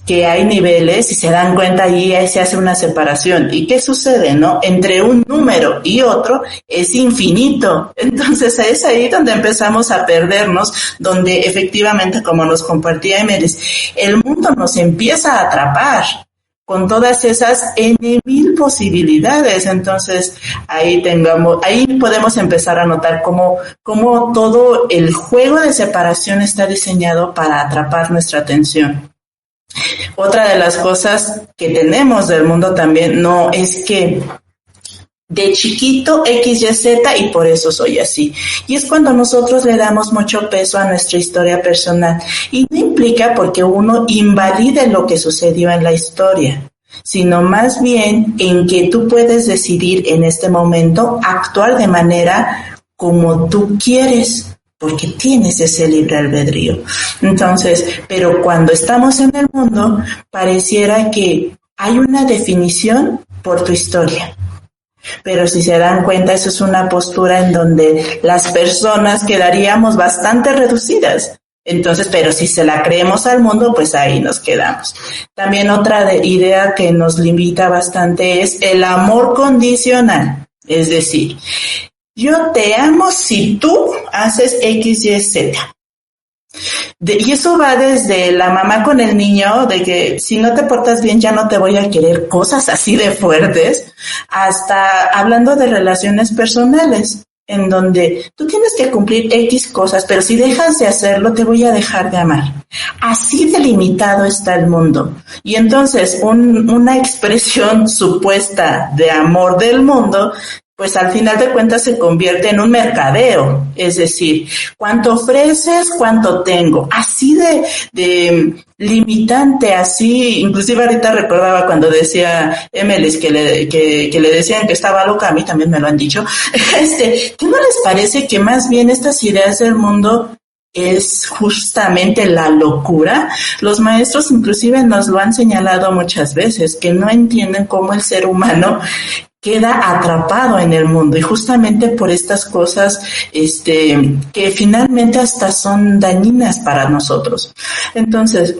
S1: que hay niveles, y se dan cuenta, ahí se hace una separación. ¿Y qué sucede, no? Entre un número y otro es infinito. Entonces, es ahí donde empezamos a perdernos, donde efectivamente, como nos compartía Emelis, el mundo nos empieza a atrapar con todas esas N,000 posibilidades. Entonces, ahí podemos empezar a notar cómo todo el juego de separación está diseñado para atrapar nuestra atención. Otra de las cosas que tenemos del mundo también, no es que de chiquito X, Y, Z y por eso soy así. Y es cuando nosotros le damos mucho peso a nuestra historia personal. Y no implica porque uno invalide lo que sucedió en la historia, sino más bien en que tú puedes decidir en este momento actuar de manera como tú quieres, porque tienes ese libre albedrío. Entonces, pero cuando estamos en el mundo, pareciera que hay una definición por tu historia. Pero si se dan cuenta, eso es una postura en donde las personas quedaríamos bastante reducidas. Entonces, pero si se la creemos al mundo, pues ahí nos quedamos. También otra idea que nos limita bastante es el amor condicional. Es decir, yo te amo si tú haces X, Y, Z. Y eso va desde la mamá con el niño, de que si no te portas bien ya no te voy a querer, cosas así de fuertes, hasta hablando de relaciones personales, en donde tú tienes que cumplir X cosas, pero si dejas de hacerlo te voy a dejar de amar. Así delimitado está el mundo. Y entonces una expresión supuesta de amor del mundo, pues al final de cuentas se convierte en un mercadeo, es decir, cuánto ofreces, cuánto tengo, así de limitante, así. Inclusive ahorita recordaba cuando decía Emelis que le decían que estaba loca, a mí también me lo han dicho, ¿qué no les parece que más bien estas ideas del mundo es justamente la locura? Los maestros inclusive nos lo han señalado muchas veces, que no entienden cómo el ser humano queda atrapado en el mundo, y justamente por estas cosas que finalmente hasta son dañinas para nosotros. Entonces,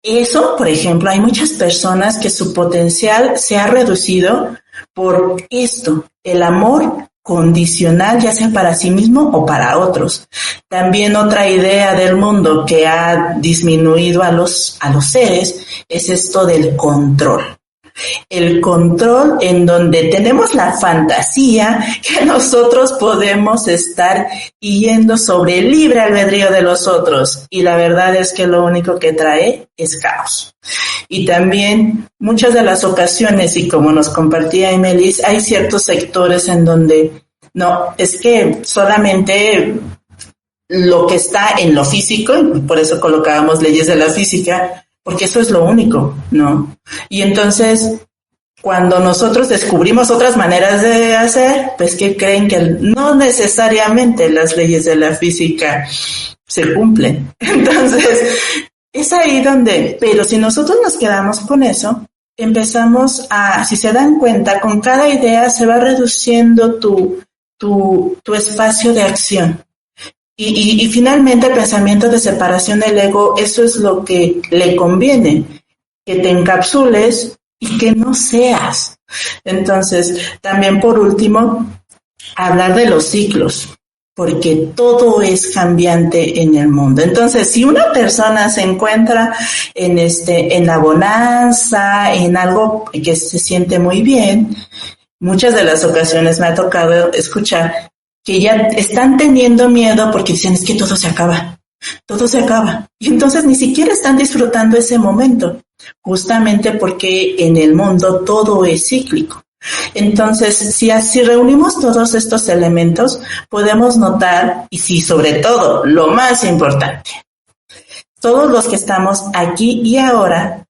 S1: eso, por ejemplo, hay muchas personas que su potencial se ha reducido por esto, el amor condicional, ya sea para sí mismo o para otros. También otra idea del mundo que ha disminuido a los seres es esto del control. El control en donde tenemos la fantasía que nosotros podemos estar yendo sobre el libre albedrío de los otros, y la verdad es que lo único que trae es caos. Y también muchas de las ocasiones, y como nos compartía Emelis, hay ciertos sectores en donde no, es que solamente lo que está en lo físico, y por eso colocábamos leyes de la física, porque eso es lo único, ¿no? Y entonces, cuando nosotros descubrimos otras maneras de hacer, pues que creen que no necesariamente las leyes de la física se cumplen. Entonces, es ahí donde, pero si nosotros nos quedamos con eso, empezamos si se dan cuenta, con cada idea se va reduciendo tu espacio de acción. Y finalmente el pensamiento de separación del ego, eso es lo que le conviene, que te encapsules y que no seas. Entonces, también por último, hablar de los ciclos, porque todo es cambiante en el mundo. Entonces, si una persona se encuentra en la bonanza, en algo que se siente muy bien, muchas de las ocasiones me ha tocado escuchar que ya están teniendo miedo porque dicen es que todo se acaba. Todo se acaba. Y entonces ni siquiera están disfrutando ese momento, justamente porque en el mundo todo es cíclico. Entonces, si reunimos todos estos elementos, podemos notar, y sí, sobre todo, lo más importante, todos los que estamos aquí y ahora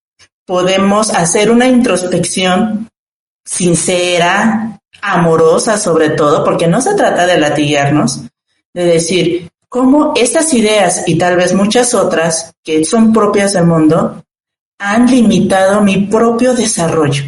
S1: podemos hacer una introspección sincera, amorosa sobre todo, porque no se trata de latigarnos, de decir cómo estas ideas y tal vez muchas otras que son propias del mundo han limitado mi propio desarrollo.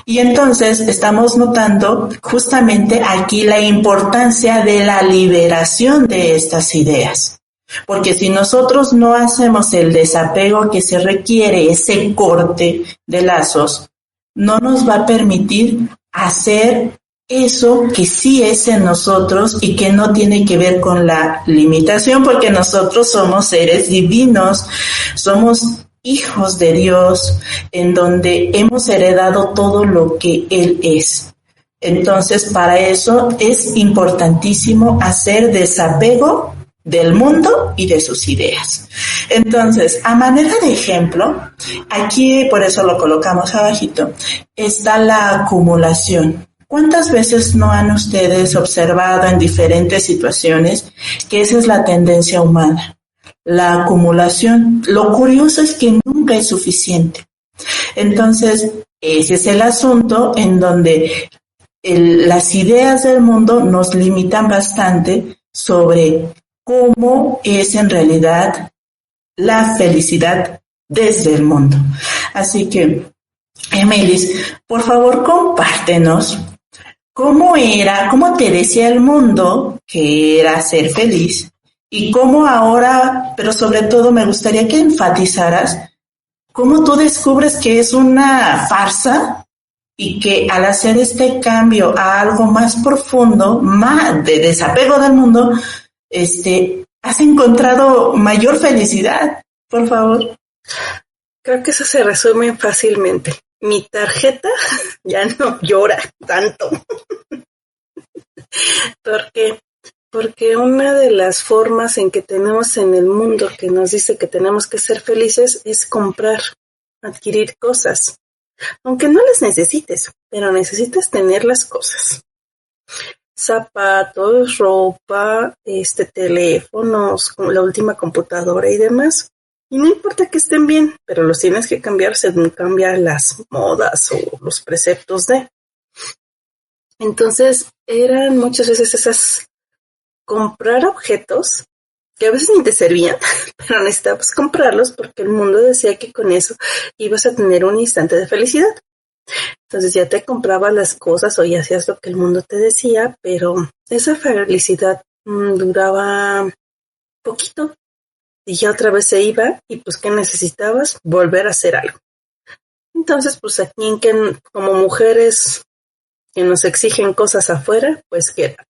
S1: Y entonces estamos notando justamente aquí la importancia de la liberación de estas ideas. Porque si nosotros no hacemos el desapego que se requiere, ese corte de lazos, no nos va a permitir hacer eso que sí es en nosotros y que no tiene que ver con la limitación, porque nosotros somos seres divinos, somos hijos de Dios, en donde hemos heredado todo lo que Él es. Entonces, para eso es importantísimo hacer desapego del mundo y de sus ideas. Entonces, a manera de ejemplo, aquí por eso lo colocamos abajito, está la acumulación. ¿Cuántas veces no han ustedes observado en diferentes situaciones que esa es la tendencia humana? La acumulación. Lo curioso es que nunca es suficiente. Entonces, ese es el asunto en donde las ideas del mundo nos limitan bastante sobre cómo es en realidad la felicidad desde el mundo. Así que, Emilis, por favor, compártenos cómo te decía el mundo que era ser feliz y cómo ahora, pero sobre todo me gustaría que enfatizaras cómo tú descubres que es una farsa y que al hacer este cambio a algo más profundo, más de desapego del mundo, has encontrado mayor felicidad. Por favor.
S2: Creo que eso se resume fácilmente. Mi tarjeta ya no llora tanto. ¿Por qué? Porque una de las formas en que tenemos en el mundo que nos dice que tenemos que ser felices es comprar, adquirir cosas. Aunque no las necesites, pero necesitas tener las cosas. Zapatos, ropa, teléfonos, la última computadora y demás. Y no importa que estén bien, pero los tienes que cambiar según cambian las modas o los preceptos de. Entonces, eran muchas veces comprar objetos que a veces ni te servían, pero necesitabas comprarlos porque el mundo decía que con eso ibas a tener un instante de felicidad. Entonces ya te comprabas las cosas o ya hacías lo que el mundo te decía, pero esa felicidad duraba poquito y ya otra vez se iba y pues ¿qué necesitabas? Volver a hacer algo. Entonces pues aquí como mujeres que nos exigen cosas afuera, pues ¿qué era?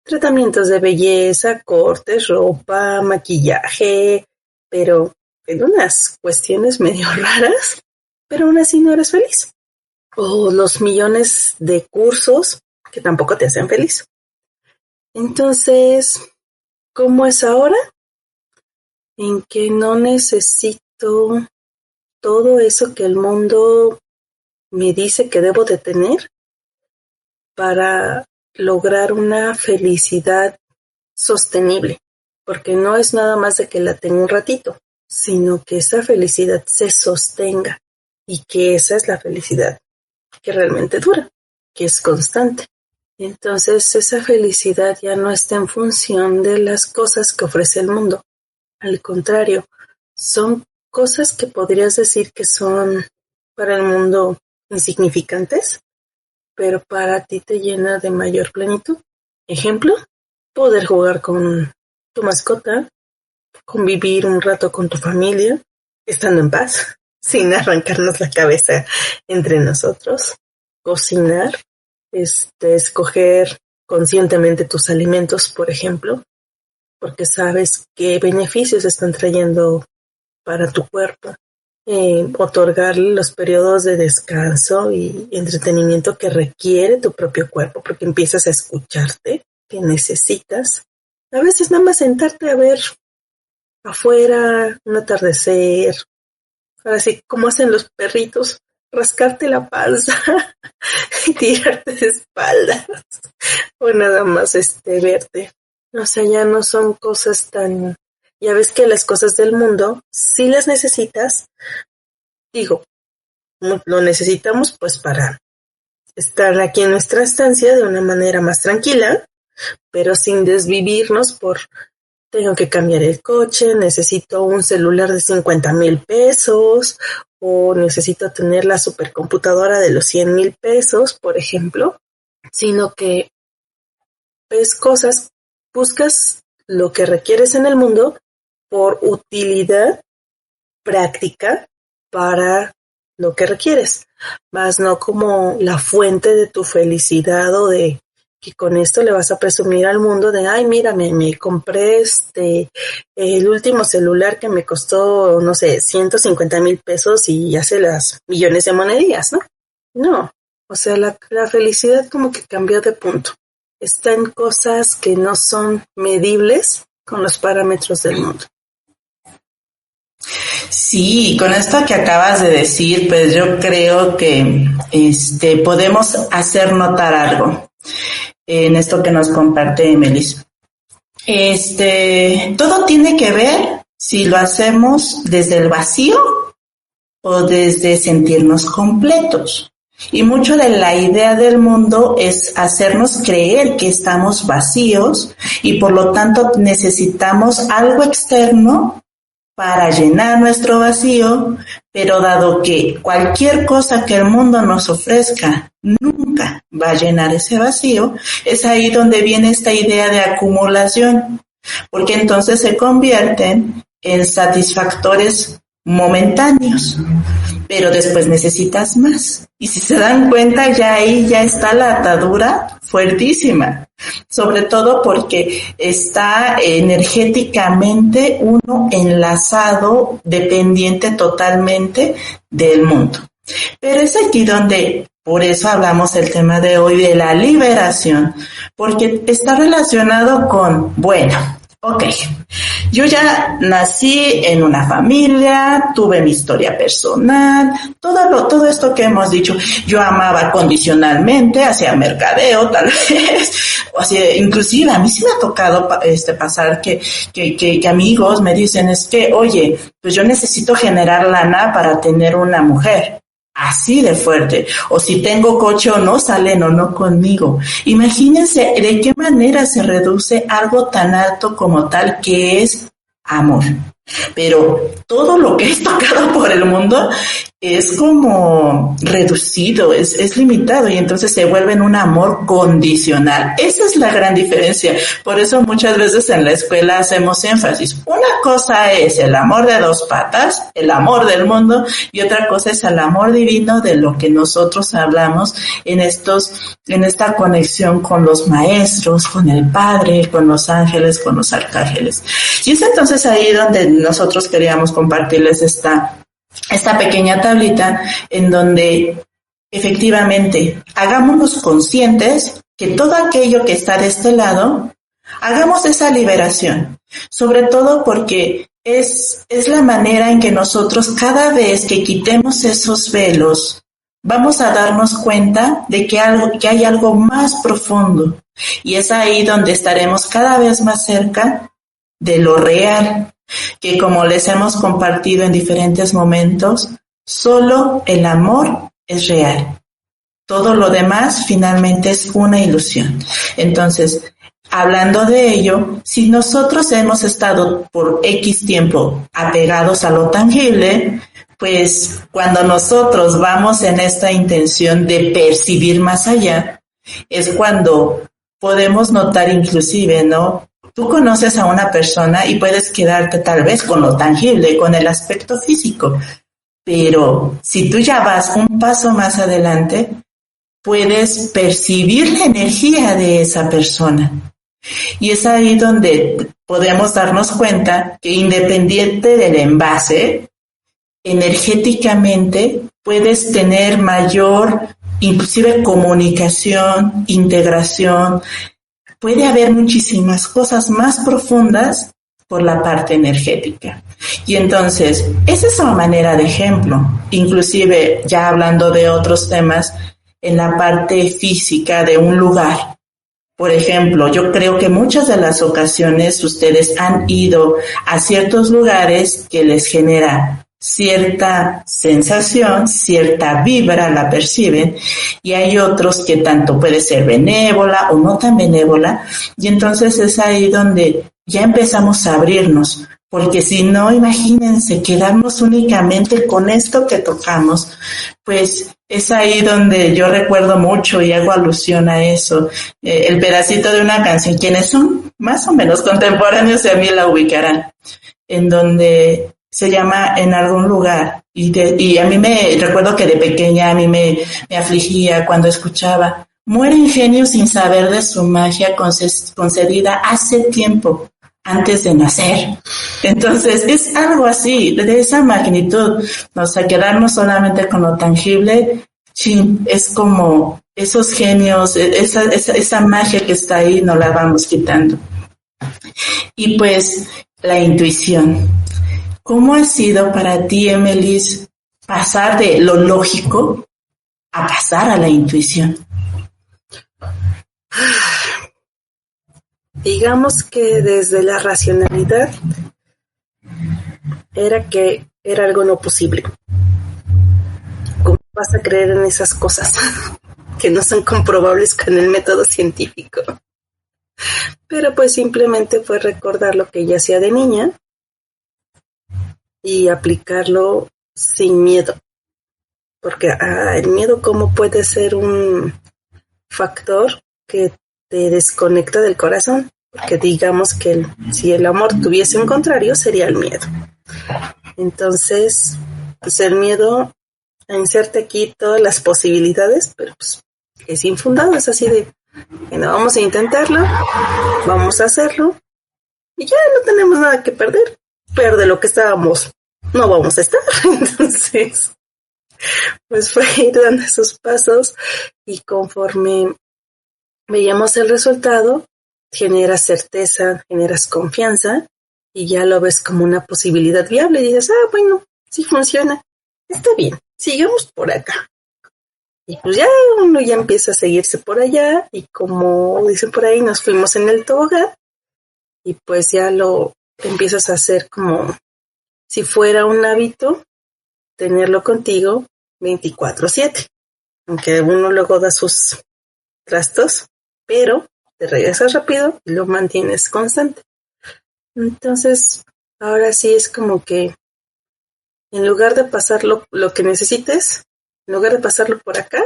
S2: Tratamientos de belleza, cortes, ropa, maquillaje, pero en unas cuestiones medio raras, pero aún así no eres feliz. O los millones de cursos que tampoco te hacen feliz. Entonces, ¿cómo es ahora? En que no necesito todo eso que el mundo me dice que debo de tener para lograr una felicidad sostenible, porque no es nada más de que la tenga un ratito, sino que esa felicidad se sostenga y que esa es la felicidad que realmente dura, que es constante. Entonces esa felicidad ya no está en función de las cosas que ofrece el mundo. Al contrario, son cosas que podrías decir que son para el mundo insignificantes, pero para ti te llena de mayor plenitud. Ejemplo, poder jugar con tu mascota, convivir un rato con tu familia, estando en paz, sin arrancarnos la cabeza entre nosotros, cocinar, escoger conscientemente tus alimentos, por ejemplo, porque sabes qué beneficios están trayendo para tu cuerpo, otorgarle los periodos de descanso y entretenimiento que requiere tu propio cuerpo, porque empiezas a escucharte, que necesitas. A veces nada más sentarte a ver afuera, un atardecer, ahora sí, como hacen los perritos, rascarte la panza y tirarte de espaldas, o nada más verte. O sea, ya no son cosas tan... Ya ves que las cosas del mundo, si las necesitas, digo, lo necesitamos pues para estar aquí en nuestra estancia de una manera más tranquila, pero sin desvivirnos por tengo que cambiar el coche, necesito un celular de 50,000 pesos o necesito tener la supercomputadora de los 100,000 pesos, por ejemplo, sino que ves cosas, buscas lo que requieres en el mundo por utilidad práctica para lo que requieres, más no como la fuente de tu felicidad o de que con esto le vas a presumir al mundo de, ay, mira, me compré el último celular que me costó, no sé, 150,000 pesos y hace las millones de monedillas, ¿no? No, o sea, la felicidad como que cambió de punto. Está en cosas que no son medibles con los parámetros del mundo.
S1: Sí, con esto que acabas de decir, pues yo creo que podemos hacer notar algo en esto que nos comparte Emelis. Todo tiene que ver si lo hacemos desde el vacío o desde sentirnos completos. Y mucho de la idea del mundo es hacernos creer que estamos vacíos y por lo tanto necesitamos algo externo para llenar nuestro vacío, pero dado que cualquier cosa que el mundo nos ofrezca nunca va a llenar ese vacío, es ahí donde viene esta idea de acumulación, porque entonces se convierten en satisfactores momentáneos, pero después necesitas más. Y si se dan cuenta, ya ahí ya está la atadura fuertísima, sobre todo porque está energéticamente uno enlazado, dependiente totalmente del mundo. Pero es aquí donde, por eso hablamos el tema de hoy de la liberación, porque está relacionado con, bueno, ok, yo ya nací en una familia, tuve mi historia personal, todo esto que hemos dicho, yo amaba condicionalmente, hacía mercadeo tal vez, o sea, inclusive a mí sí me ha tocado pasar que amigos me dicen es que, oye, pues yo necesito generar lana para tener una mujer. Así de fuerte, o si tengo coche o no, salen o no conmigo. Imagínense de qué manera se reduce algo tan alto como tal que es amor. Pero todo lo que es tocado por el mundo es como reducido, es limitado y entonces se vuelve en un amor condicional. Esa es la gran diferencia. Por eso muchas veces en la escuela hacemos énfasis. Una cosa es el amor de dos patas, el amor del mundo, y otra cosa es el amor divino de lo que nosotros hablamos en esta conexión con los maestros, con el Padre, con los ángeles, con los arcángeles. Y es entonces ahí donde nosotros queríamos compartirles esta pequeña tablita en donde efectivamente hagámonos conscientes que todo aquello que está de este lado, hagamos esa liberación, sobre todo porque es la manera en que nosotros cada vez que quitemos esos velos, vamos a darnos cuenta de que hay algo más profundo y es ahí donde estaremos cada vez más cerca de lo real, que como les hemos compartido en diferentes momentos, solo el amor es real. Todo lo demás finalmente es una ilusión. Entonces, hablando de ello, si nosotros hemos estado por X tiempo apegados a lo tangible, pues cuando nosotros vamos en esta intención de percibir más allá, es cuando podemos notar inclusive, ¿no? Tú conoces a una persona y puedes quedarte tal vez con lo tangible, con el aspecto físico, pero si tú ya vas un paso más adelante, puedes percibir la energía de esa persona. Y es ahí donde podemos darnos cuenta que independiente del envase, energéticamente puedes tener mayor, inclusive comunicación, integración, puede haber muchísimas cosas más profundas por la parte energética. Y entonces, esa es una manera de ejemplo. Inclusive, ya hablando de otros temas, en la parte física de un lugar. Por ejemplo, yo creo que muchas de las ocasiones ustedes han ido a ciertos lugares que les genera cierta sensación, cierta vibra, la perciben, y hay otros que tanto puede ser benévola o no tan benévola, y entonces es ahí donde ya empezamos a abrirnos, porque si no, imagínense, quedarnos únicamente con esto que tocamos, pues es ahí donde yo recuerdo mucho y hago alusión a eso, el pedacito de una canción, quienes son más o menos contemporáneos de mí la ubicarán, en donde se llama En algún lugar, y a mí me recuerdo que de pequeña a mí me afligía cuando escuchaba, mueren genios sin saber de su magia concedida hace tiempo, antes de nacer. Entonces, es algo así, de esa magnitud. O sea, quedarnos solamente con lo tangible, es como esos genios, esa magia que está ahí, no la vamos quitando. Y pues, la intuición. ¿Cómo ha sido para ti, Emelis, pasar de lo lógico a pasar a la intuición?
S2: Digamos que desde la racionalidad era algo no posible. ¿Cómo vas a creer en esas cosas que no son comprobables con el método científico? Pero pues simplemente fue recordar lo que ya hacía de niña y aplicarlo sin miedo. Porque el miedo, ¿cómo puede ser un factor que te desconecta del corazón? Porque digamos que si el amor tuviese un contrario, sería el miedo. Entonces, pues el miedo inserta aquí todas las posibilidades, pero pues es infundado, es así de, bueno, vamos a intentarlo, vamos a hacerlo, y ya no tenemos nada que perder, pero de lo que estábamos no vamos a estar. Entonces, pues fue ir dando esos pasos, y conforme veíamos el resultado, generas certeza, generas confianza, y ya lo ves como una posibilidad viable, y dices, bueno, sí funciona, está bien, sigamos por acá. Y pues ya uno ya empieza a seguirse por allá, y como dicen por ahí, nos fuimos en el tobogán, y pues ya lo empiezas a hacer como si fuera un hábito, tenerlo contigo 24/7, aunque uno luego da sus trastos, pero te regresas rápido y lo mantienes constante. Entonces, ahora sí es como que en lugar de pasar lo que necesites, en lugar de pasarlo por acá,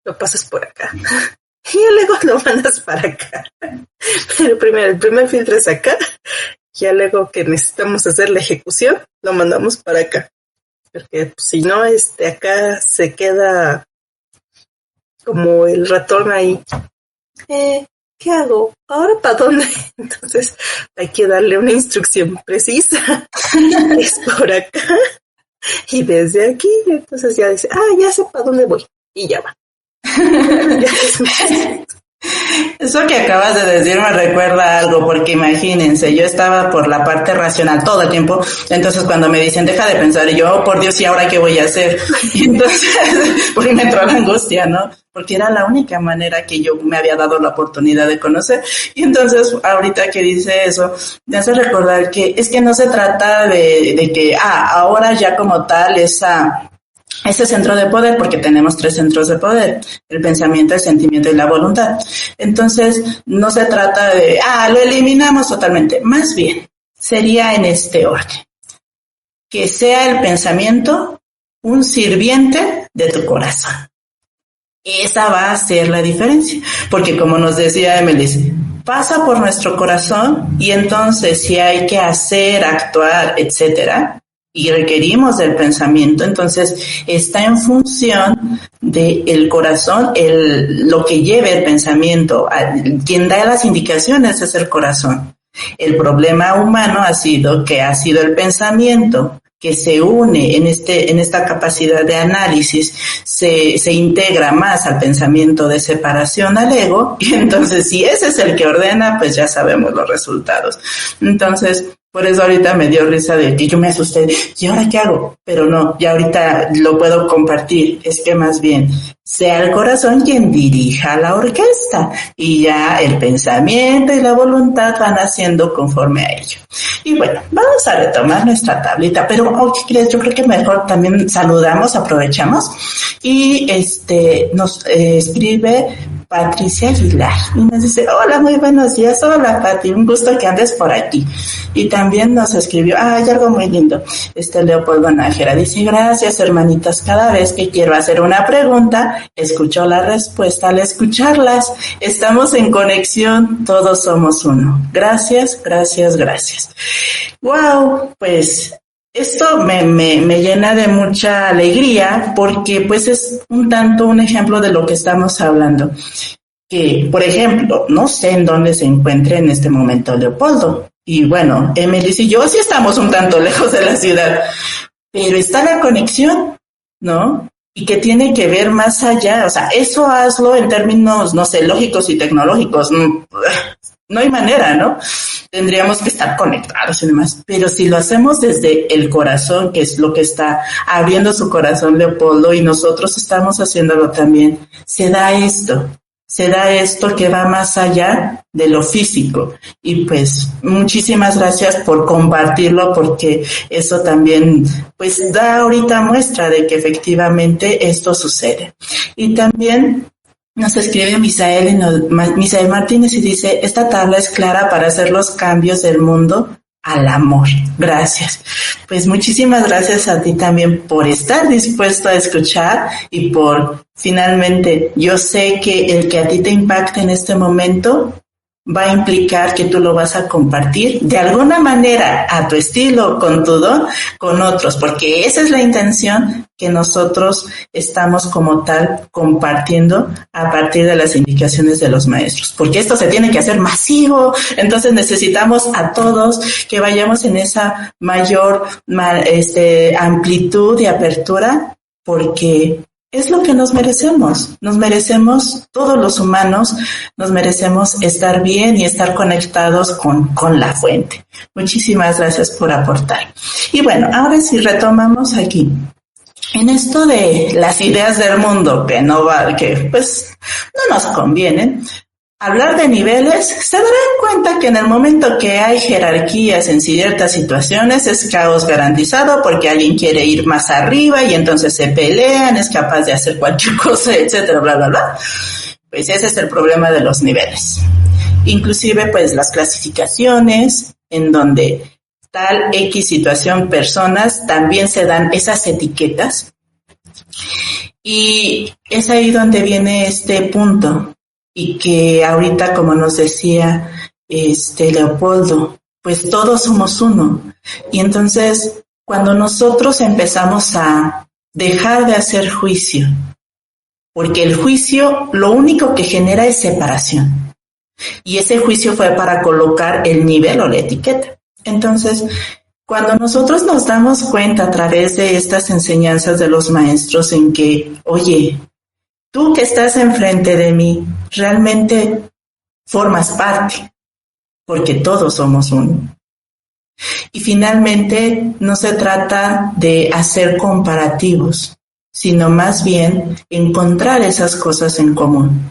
S2: lo pasas por acá. Y luego lo mandas para acá. Pero primero, el primer filtro es acá, ya luego que necesitamos hacer la ejecución, lo mandamos para acá. Porque pues, si no, acá se queda como el ratón ahí. ¿Qué hago? ¿Ahora para dónde? Entonces hay que darle una instrucción precisa. Es por acá y desde aquí. Entonces ya dice, ya sé para dónde voy. Y ya va.
S1: Eso que acabas de decir me recuerda algo, porque imagínense, yo estaba por la parte racional todo el tiempo, entonces cuando me dicen deja de pensar, y yo, por Dios, ¿y ahora qué voy a hacer? Y entonces, pues me entró la angustia, ¿no? Porque era la única manera que yo me había dado la oportunidad de conocer, y entonces ahorita que dice eso, me hace recordar que es que no se trata de que, ahora ya como tal ese centro de poder, porque tenemos 3 centros de poder, el pensamiento, el sentimiento y la voluntad. Entonces, no se trata de, lo eliminamos totalmente. Más bien, sería en este orden. Que sea el pensamiento un sirviente de tu corazón. Esa va a ser la diferencia. Porque como nos decía Emily, pasa por nuestro corazón y entonces si hay que hacer, actuar, etcétera, y requerimos del pensamiento, entonces está en función del corazón, lo que lleve el pensamiento. Quien da las indicaciones es el corazón. El problema humano ha sido el pensamiento que se une en esta capacidad de análisis, se integra más al pensamiento de separación al ego, y entonces si ese es el que ordena, pues ya sabemos los resultados. Entonces, por eso ahorita me dio risa de que yo me asusté, ¿y ahora qué hago? Pero no, ya ahorita lo puedo compartir, es que más bien sea el corazón quien dirija la orquesta y ya el pensamiento y la voluntad van haciendo conforme a ello. Y bueno, vamos a retomar nuestra tablita, pero ¿qué crees? Yo creo que mejor también saludamos, aprovechamos y nos escribe Patricia Aguilar y nos dice, hola, muy buenos días, hola Pati, un gusto que andes por aquí. Y también nos escribió, hay algo muy lindo, Leopoldo Nájera, dice, gracias hermanitas, cada vez que quiero hacer una pregunta, escucho la respuesta al escucharlas, estamos en conexión, todos somos uno. Gracias, gracias, gracias. Wow, pues esto me llena de mucha alegría porque pues es un tanto un ejemplo de lo que estamos hablando. Que, por ejemplo, no sé en dónde se encuentre en este momento Leopoldo. Y bueno, Emily y yo sí estamos un tanto lejos de la ciudad, pero está la conexión, ¿no? Y que tiene que ver más allá, o sea, eso hazlo en términos, no sé, lógicos y tecnológicos. No hay manera, ¿no? Tendríamos que estar conectados y demás. Pero si lo hacemos desde el corazón, que es lo que está abriendo su corazón Leopoldo, y nosotros estamos haciéndolo también, se da esto que va más allá de lo físico. Y pues muchísimas gracias por compartirlo, porque eso también pues da ahorita muestra de que efectivamente esto sucede. Y también nos escribe Misael Martínez y dice, esta tabla es clara para hacer los cambios del mundo al amor. Gracias. Pues muchísimas gracias a ti también por estar dispuesto a escuchar y por finalmente, yo sé que el que a ti te impacte en este momento va a implicar que tú lo vas a compartir de alguna manera a tu estilo, con tu don, con otros, porque esa es la intención que nosotros estamos como tal compartiendo a partir de las indicaciones de los maestros, porque esto se tiene que hacer masivo, entonces necesitamos a todos que vayamos en esa mayor amplitud y apertura, porque es lo que nos merecemos todos los humanos, nos merecemos estar bien y estar conectados con la fuente. Muchísimas gracias por aportar. Y bueno, ahora sí retomamos aquí. En esto de las ideas del mundo que pues no nos convienen, hablar de niveles, se darán cuenta que en el momento que hay jerarquías en ciertas situaciones es caos garantizado porque alguien quiere ir más arriba y entonces se pelean, es capaz de hacer cualquier cosa, etcétera, bla, bla, bla. Pues ese es el problema de los niveles. Inclusive pues las clasificaciones en donde tal X situación, personas, también se dan esas etiquetas. Y es ahí donde viene este punto. Y que ahorita, como nos decía Leopoldo, pues todos somos uno. Y entonces, cuando nosotros empezamos a dejar de hacer juicio, porque el juicio lo único que genera es separación. Y ese juicio fue para colocar el nivel o la etiqueta. Entonces, cuando nosotros nos damos cuenta a través de estas enseñanzas de los maestros en que, oye, tú que estás enfrente de mí, realmente formas parte, porque todos somos uno. Y finalmente no se trata de hacer comparativos, sino más bien encontrar esas cosas en común.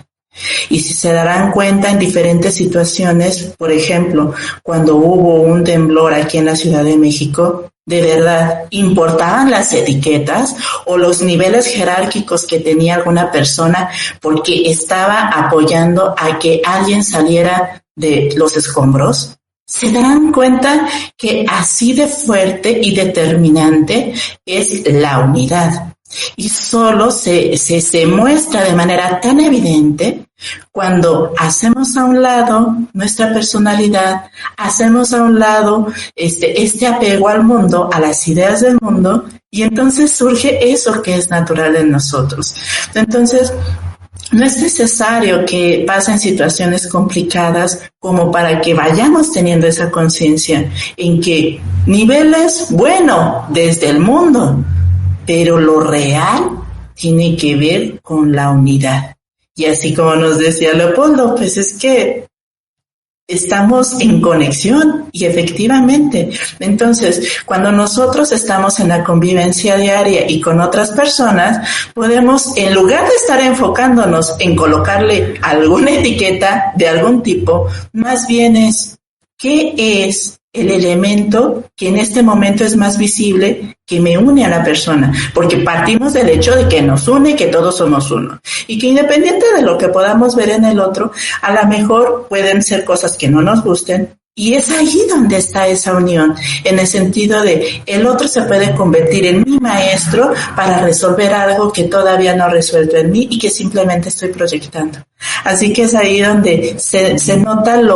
S1: Y si se darán cuenta en diferentes situaciones, por ejemplo, cuando hubo un temblor aquí en la Ciudad de México, ¿de verdad importaban las etiquetas o los niveles jerárquicos que tenía alguna persona porque estaba apoyando a que alguien saliera de los escombros? Se darán cuenta que así de fuerte y determinante es la unidad. Y solo se muestra de manera tan evidente cuando hacemos a un lado nuestra personalidad, hacemos a un lado este apego al mundo, a las ideas del mundo, y entonces surge eso que es natural en nosotros. Entonces, no es necesario que pasen situaciones complicadas como para que vayamos teniendo esa conciencia en que niveles, bueno, desde el mundo, pero lo real tiene que ver con la unidad. Y así como nos decía Leopoldo, pues es que estamos en conexión y efectivamente. Entonces, cuando nosotros estamos en la convivencia diaria y con otras personas, podemos, en lugar de estar enfocándonos en colocarle alguna etiqueta de algún tipo, más bien es, ¿qué es el elemento que en este momento es más visible que me une a la persona? Porque partimos del hecho de que nos une, que todos somos uno. Y que independiente de lo que podamos ver en el otro, a lo mejor pueden ser cosas que no nos gusten. Y es ahí donde está esa unión, en el sentido de el otro se puede convertir en mi maestro para resolver algo que todavía no he resuelto en mí y que simplemente estoy proyectando. Así que es ahí donde se nota el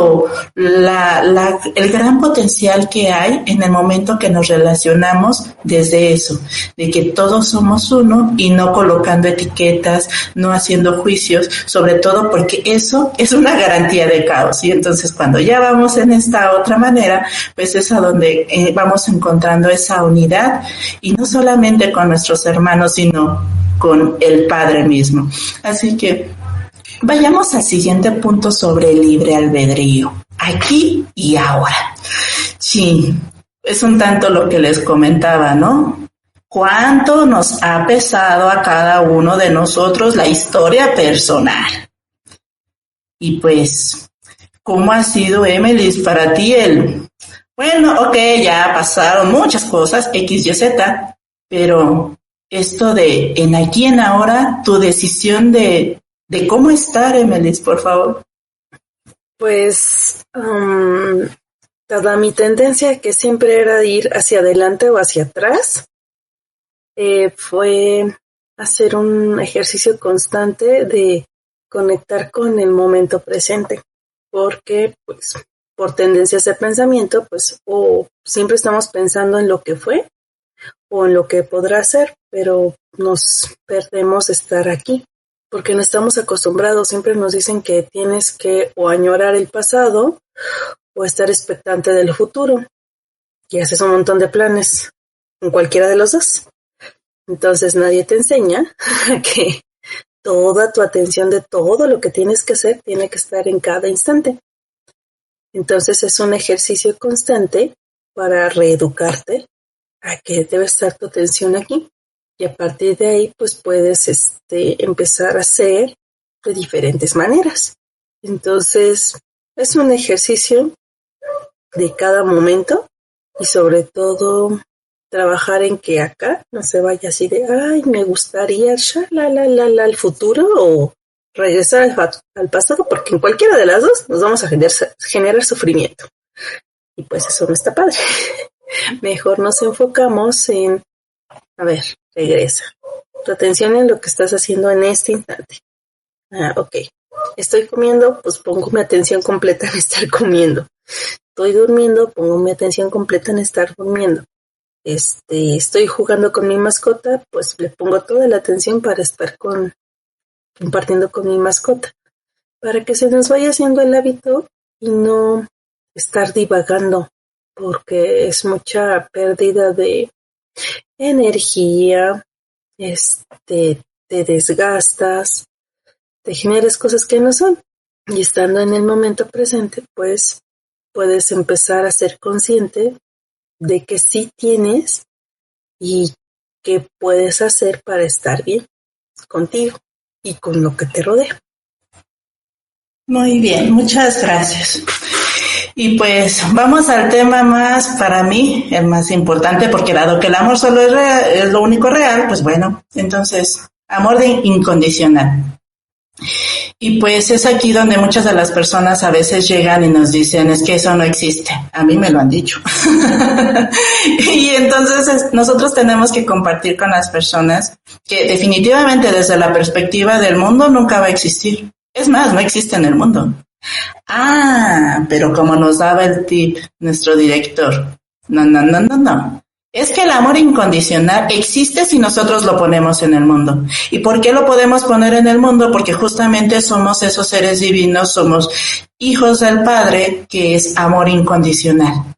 S1: gran potencial que hay en el momento que nos relacionamos desde eso, de que todos somos uno y no colocando etiquetas, no haciendo juicios, sobre todo porque eso es una garantía de caos. Y entonces cuando ya vamos en esta otra manera, pues es a donde vamos encontrando esa unidad y no solamente con nuestros hermanos, sino con el Padre mismo. Así que vayamos al siguiente punto sobre el libre albedrío, aquí y ahora. Sí, es un tanto lo que les comentaba, ¿no? ¿Cuánto nos ha pesado a cada uno de nosotros la historia personal? Y pues, ¿cómo ha sido, Emily, para ti bueno, ok, ya pasaron muchas cosas, X, Y, Z, pero esto de en aquí, en ahora, tu decisión de cómo estar, Emily, por favor?
S2: Pues, dada mi tendencia, que siempre era de ir hacia adelante o hacia atrás, fue hacer un ejercicio constante de conectar con el momento presente. Porque, pues, por tendencias de pensamiento, pues, o siempre estamos pensando en lo que fue o en lo que podrá ser, pero nos perdemos de estar aquí, porque no estamos acostumbrados. Siempre nos dicen que tienes que o añorar el pasado o estar expectante del futuro, y haces un montón de planes en cualquiera de los dos. Entonces nadie te enseña que toda tu atención de todo lo que tienes que hacer tiene que estar en cada instante. Entonces es un ejercicio constante para reeducarte a que debe estar tu atención aquí. Y a partir de ahí, pues puedes empezar a hacer de diferentes maneras. Entonces es un ejercicio de cada momento y sobre todo trabajar en que acá no se vaya así de, ay, me gustaría al futuro o regresar al pasado, porque en cualquiera de las dos nos vamos a generar sufrimiento. Y pues eso no está padre. Mejor nos enfocamos en, a ver, regresa. Tu atención en lo que estás haciendo en este instante. Ok. Estoy comiendo, pues pongo mi atención completa en estar comiendo. Estoy durmiendo, pongo mi atención completa en estar durmiendo. Estoy jugando con mi mascota, pues le pongo toda la atención para estar compartiendo con mi mascota, para que se nos vaya haciendo el hábito y no estar divagando, porque es mucha pérdida de energía, te desgastas, te generas cosas que no son, y estando en el momento presente, pues puedes empezar a ser consciente de que sí tienes y qué puedes hacer para estar bien contigo y con lo que te rodea.
S1: Muy bien, muchas gracias. Y pues vamos al tema más, para mí, el más importante, porque dado que el amor solo es real, es lo único real, pues bueno, entonces, amor incondicional. Y pues es aquí donde muchas de las personas a veces llegan y nos dicen, es que eso no existe. A mí me lo han dicho. Y entonces nosotros tenemos que compartir con las personas que definitivamente desde la perspectiva del mundo nunca va a existir. Es más, no existe en el mundo. Pero como nos daba el tip nuestro director, no. Es que el amor incondicional existe si nosotros lo ponemos en el mundo. ¿Y por qué lo podemos poner en el mundo? Porque justamente somos esos seres divinos, somos hijos del Padre, que es amor incondicional.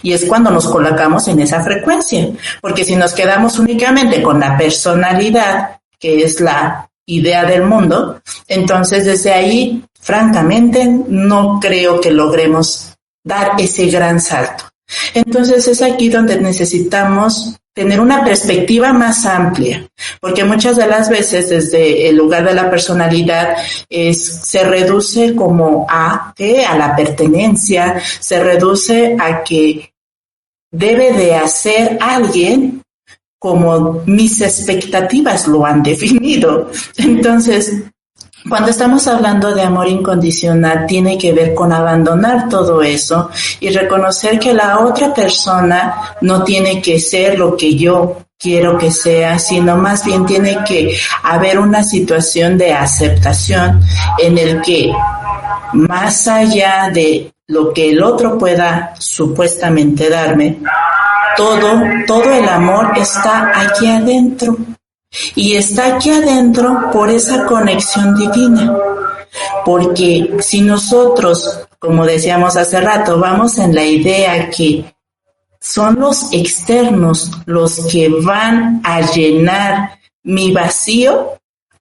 S1: Y es cuando nos colocamos en esa frecuencia. Porque si nos quedamos únicamente con la personalidad, que es la idea del mundo, entonces desde ahí, francamente, no creo que logremos dar ese gran salto. Entonces es aquí donde necesitamos tener una perspectiva más amplia, porque muchas de las veces desde el lugar de la personalidad se reduce como a la pertenencia, se reduce a que debe de hacer alguien como mis expectativas lo han definido. Entonces, cuando estamos hablando de amor incondicional, tiene que ver con abandonar todo eso y reconocer que la otra persona no tiene que ser lo que yo quiero que sea, sino más bien tiene que haber una situación de aceptación en el que, más allá de lo que el otro pueda supuestamente darme, todo el amor está aquí adentro. Y está aquí adentro por esa conexión divina. Porque si nosotros, como decíamos hace rato, vamos en la idea que son los externos los que van a llenar mi vacío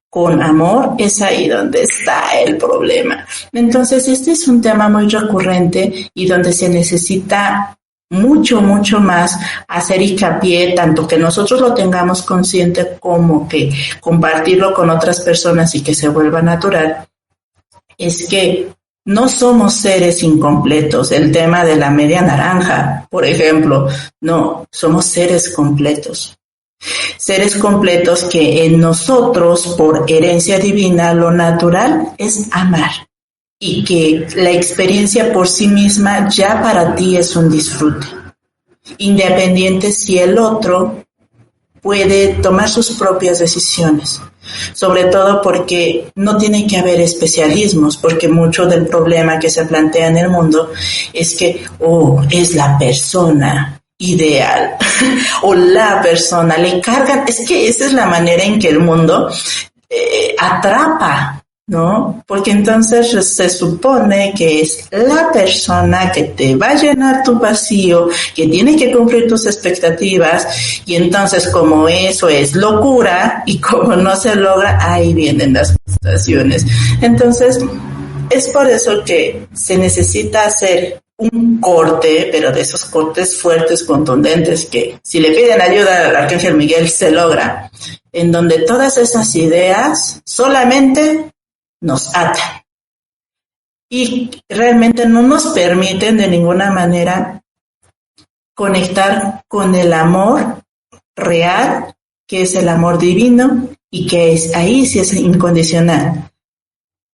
S1: con amor, es ahí donde está el problema. Entonces, este es un tema muy recurrente y donde se necesita mucho más hacer hincapié, tanto que nosotros lo tengamos consciente como que compartirlo con otras personas y que se vuelva natural, es que no somos seres incompletos. El tema de la media naranja, por ejemplo, no, somos seres completos. Seres completos que en nosotros, por herencia divina, lo natural es amar. Y que la experiencia por sí misma ya para ti es un disfrute, independiente si el otro puede tomar sus propias decisiones, sobre todo porque no tiene que haber especialismos, porque mucho del problema que se plantea en el mundo es que es la persona ideal o la persona, le cargan, es que esa es la manera en que el mundo atrapa, ¿no? Porque entonces se supone que es la persona que te va a llenar tu vacío, que tiene que cumplir tus expectativas, y entonces como eso es locura y como no se logra, ahí vienen las frustraciones. Entonces, es por eso que se necesita hacer un corte, pero de esos cortes fuertes, contundentes, que si le piden ayuda al Arcángel Miguel se logra, en donde todas esas ideas solamente nos atan y realmente no nos permiten de ninguna manera conectar con el amor real, que es el amor divino y que es ahí sí es incondicional.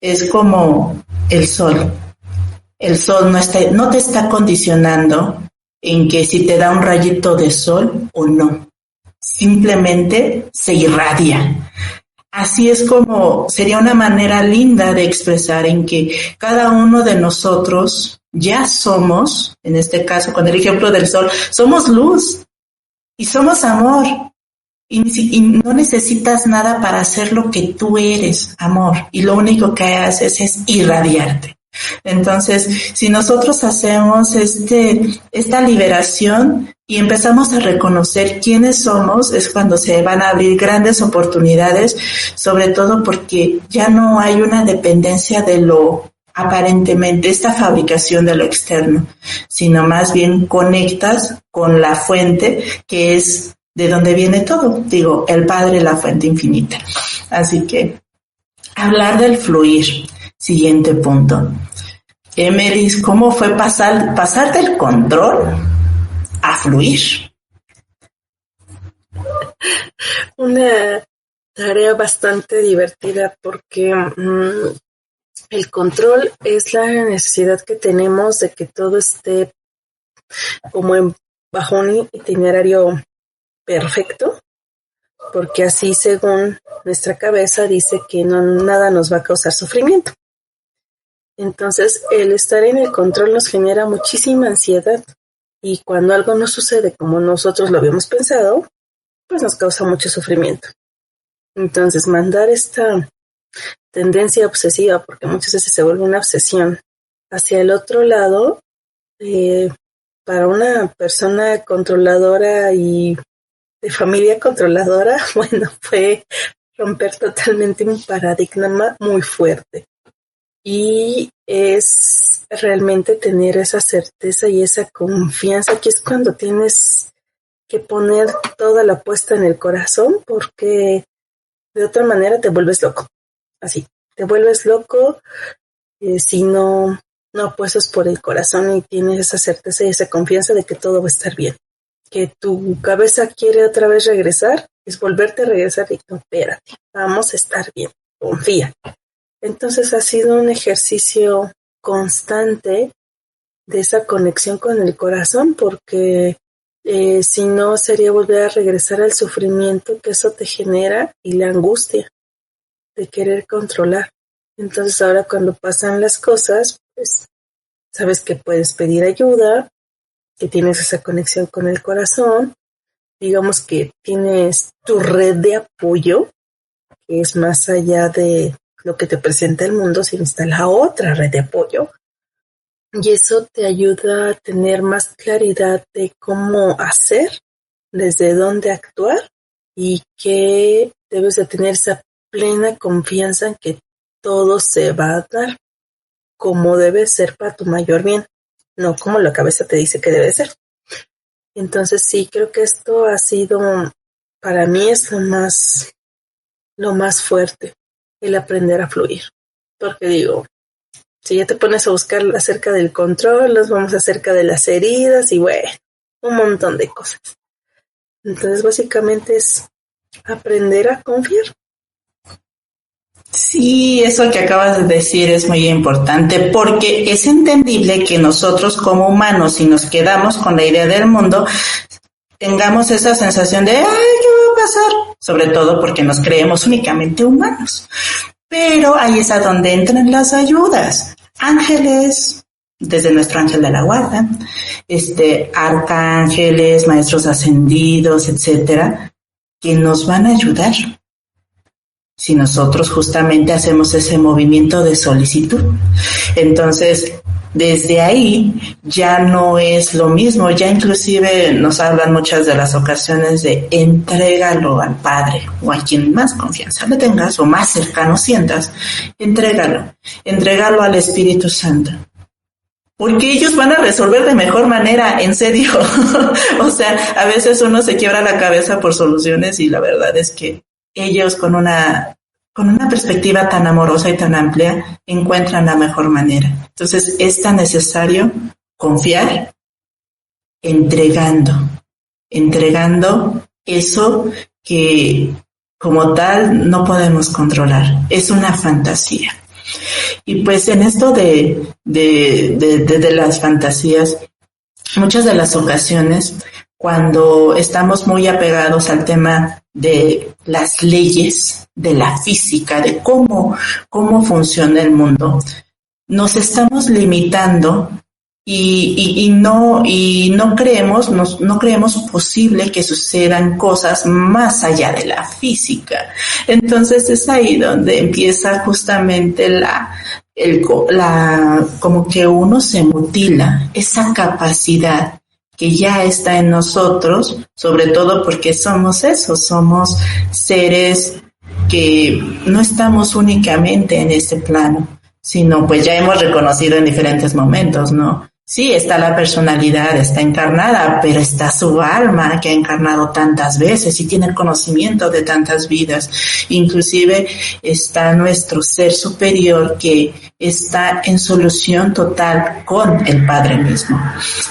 S1: Es como el sol. El sol no te está condicionando en que si te da un rayito de sol o no. Simplemente se irradia. Así es como sería una manera linda de expresar en que cada uno de nosotros ya somos, en este caso con el ejemplo del sol, somos luz y somos amor. Y no necesitas nada para hacer lo que tú eres, amor. Y lo único que haces es irradiarte. Entonces, si nosotros hacemos esta liberación y empezamos a reconocer quiénes somos, es cuando se van a abrir grandes oportunidades, sobre todo porque ya no hay una dependencia de lo aparentemente, esta fabricación de lo externo, sino más bien conectas con la fuente que es de donde viene todo, digo, el Padre, la fuente infinita. Así que, hablar del fluir. Siguiente punto. Emeris, ¿cómo fue pasar del control a fluir?
S2: Una tarea bastante divertida porque el control es la necesidad que tenemos de que todo esté como bajo un itinerario perfecto, porque así, según nuestra cabeza, dice que nada nos va a causar sufrimiento. Entonces, el estar en el control nos genera muchísima ansiedad y cuando algo no sucede como nosotros lo habíamos pensado, pues nos causa mucho sufrimiento. Entonces, mandar esta tendencia obsesiva, porque muchas veces se vuelve una obsesión, hacia el otro lado, para una persona controladora y de familia controladora, bueno, fue romper totalmente un paradigma muy fuerte. Y es realmente tener esa certeza y esa confianza, que es cuando tienes que poner toda la apuesta en el corazón, porque de otra manera te vuelves loco. Así, te vuelves loco si no apuestas por el corazón y tienes esa certeza y esa confianza de que todo va a estar bien. Que tu cabeza quiere otra vez regresar, es volverte a regresar y no, espérate, vamos a estar bien, confía. Entonces ha sido un ejercicio constante de esa conexión con el corazón, porque si no sería volver a regresar al sufrimiento que eso te genera y la angustia de querer controlar. Entonces ahora cuando pasan las cosas, pues sabes que puedes pedir ayuda, que tienes esa conexión con el corazón, digamos que tienes tu red de apoyo, que es más allá de lo que te presenta el mundo, sino está la otra red de apoyo. Y eso te ayuda a tener más claridad de cómo hacer, desde dónde actuar, y que debes de tener esa plena confianza en que todo se va a dar como debe ser para tu mayor bien, no como la cabeza te dice que debe ser. Entonces sí, creo que esto ha sido, para mí es lo más fuerte, el aprender a fluir. Porque digo, si ya te pones a buscar acerca del control, nos vamos acerca de las heridas y bueno, un montón de cosas. Entonces básicamente es aprender a confiar.
S1: Sí, eso que acabas de decir es muy importante, porque es entendible que nosotros como humanos, si nos quedamos con la idea del mundo, tengamos esa sensación de, ay, ¿qué va a pasar? Sobre todo porque nos creemos únicamente humanos. Pero ahí es a donde entran las ayudas. Ángeles, desde nuestro ángel de la guarda, arcángeles, maestros ascendidos, etcétera, que nos van a ayudar si nosotros justamente hacemos ese movimiento de solicitud. Entonces, desde ahí ya no es lo mismo, ya inclusive nos hablan muchas de las ocasiones de entrégalo al Padre o a quien más confianza le tengas o más cercano sientas, entrégalo al Espíritu Santo. Porque ellos van a resolver de mejor manera, en serio. O sea, a veces uno se quiebra la cabeza por soluciones y la verdad es que ellos con una perspectiva tan amorosa y tan amplia encuentran la mejor manera. Entonces es tan necesario confiar entregando eso que como tal no podemos controlar. Es una fantasía. Y pues en esto de las fantasías, muchas de las ocasiones cuando estamos muy apegados al tema de las leyes, de la física, de cómo funciona el mundo, nos estamos limitando y no creemos posible que sucedan cosas más allá de la física. Entonces es ahí donde empieza justamente como que uno se mutila esa capacidad que ya está en nosotros, sobre todo porque somos seres que no estamos únicamente en este plano, sino pues ya hemos reconocido en diferentes momentos, ¿no? Sí, está la personalidad, está encarnada, pero está su alma que ha encarnado tantas veces y tiene el conocimiento de tantas vidas. Inclusive está nuestro ser superior que está en solución total con el Padre mismo.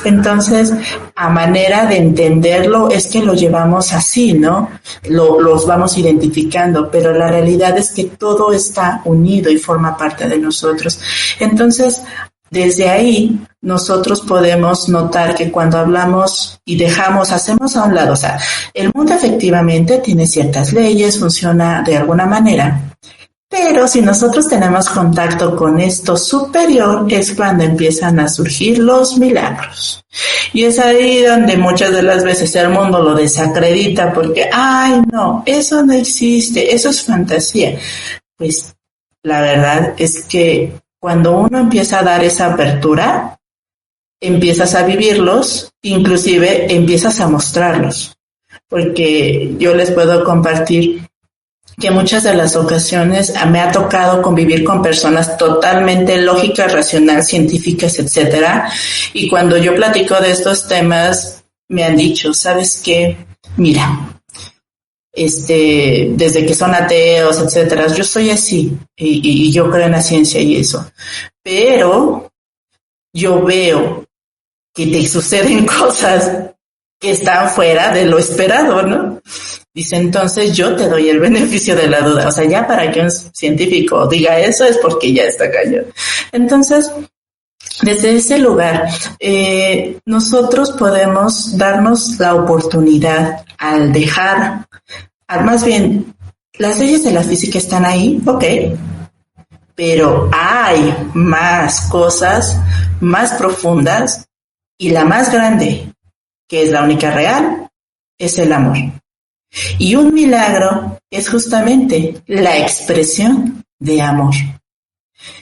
S1: Entonces, a manera de entenderlo es que lo llevamos así, ¿no? Los vamos identificando, pero la realidad es que todo está unido y forma parte de nosotros. Entonces, desde ahí, nosotros podemos notar que cuando hablamos y hacemos a un lado, o sea, el mundo efectivamente tiene ciertas leyes, funciona de alguna manera, Pero si nosotros tenemos contacto con esto superior, es cuando empiezan a surgir los milagros. Y es ahí donde muchas de las veces el mundo lo desacredita porque, ay, no, eso no existe, eso es fantasía. Pues la verdad es que cuando uno empieza a dar esa apertura, empiezas a vivirlos, inclusive empiezas a mostrarlos. Porque yo les puedo compartir que muchas de las ocasiones me ha tocado convivir con personas totalmente lógicas, racional, científicas, etcétera, y cuando yo platico de estos temas me han dicho, ¿sabes qué? Mira, desde que son ateos, etcétera, yo soy así y yo creo en la ciencia y eso, pero yo veo que te suceden cosas que están fuera de lo esperado, ¿no? Dice, entonces yo te doy el beneficio de la duda. O sea, ya para que un científico diga eso es porque ya está cañón. Entonces, desde ese lugar, nosotros podemos darnos la oportunidad al dejar, más bien, las leyes de la física están ahí, ok, pero hay más cosas más profundas y la más grande, que es la única real, es el amor. Y un milagro es justamente la expresión de amor.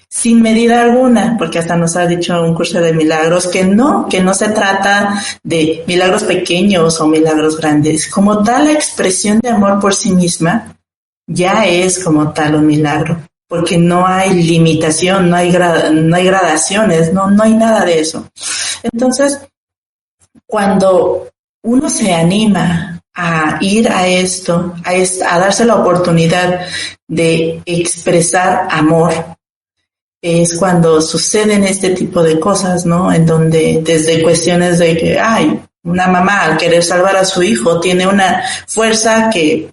S1: Sin medida alguna, porque hasta nos ha dicho un curso de milagros que no se trata de milagros pequeños o milagros grandes. Como tal, la expresión de amor por sí misma ya es como tal un milagro, porque no hay limitación, no hay gradaciones, no hay nada de eso. Entonces, cuando uno se anima a ir a esto, a darse la oportunidad de expresar amor, es cuando suceden este tipo de cosas, ¿no? En donde desde cuestiones de que, una mamá al querer salvar a su hijo tiene una fuerza que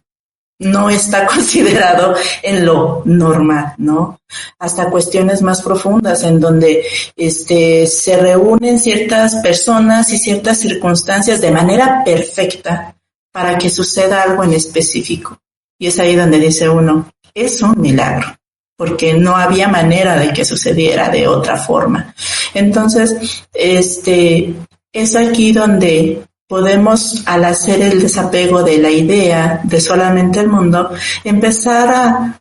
S1: no está considerado en lo normal, ¿no? Hasta cuestiones más profundas en donde se reúnen ciertas personas y ciertas circunstancias de manera perfecta para que suceda algo en específico. Y es ahí donde dice uno, es un milagro, porque no había manera de que sucediera de otra forma. Entonces, es aquí donde podemos, al hacer el desapego de la idea de solamente el mundo, empezar a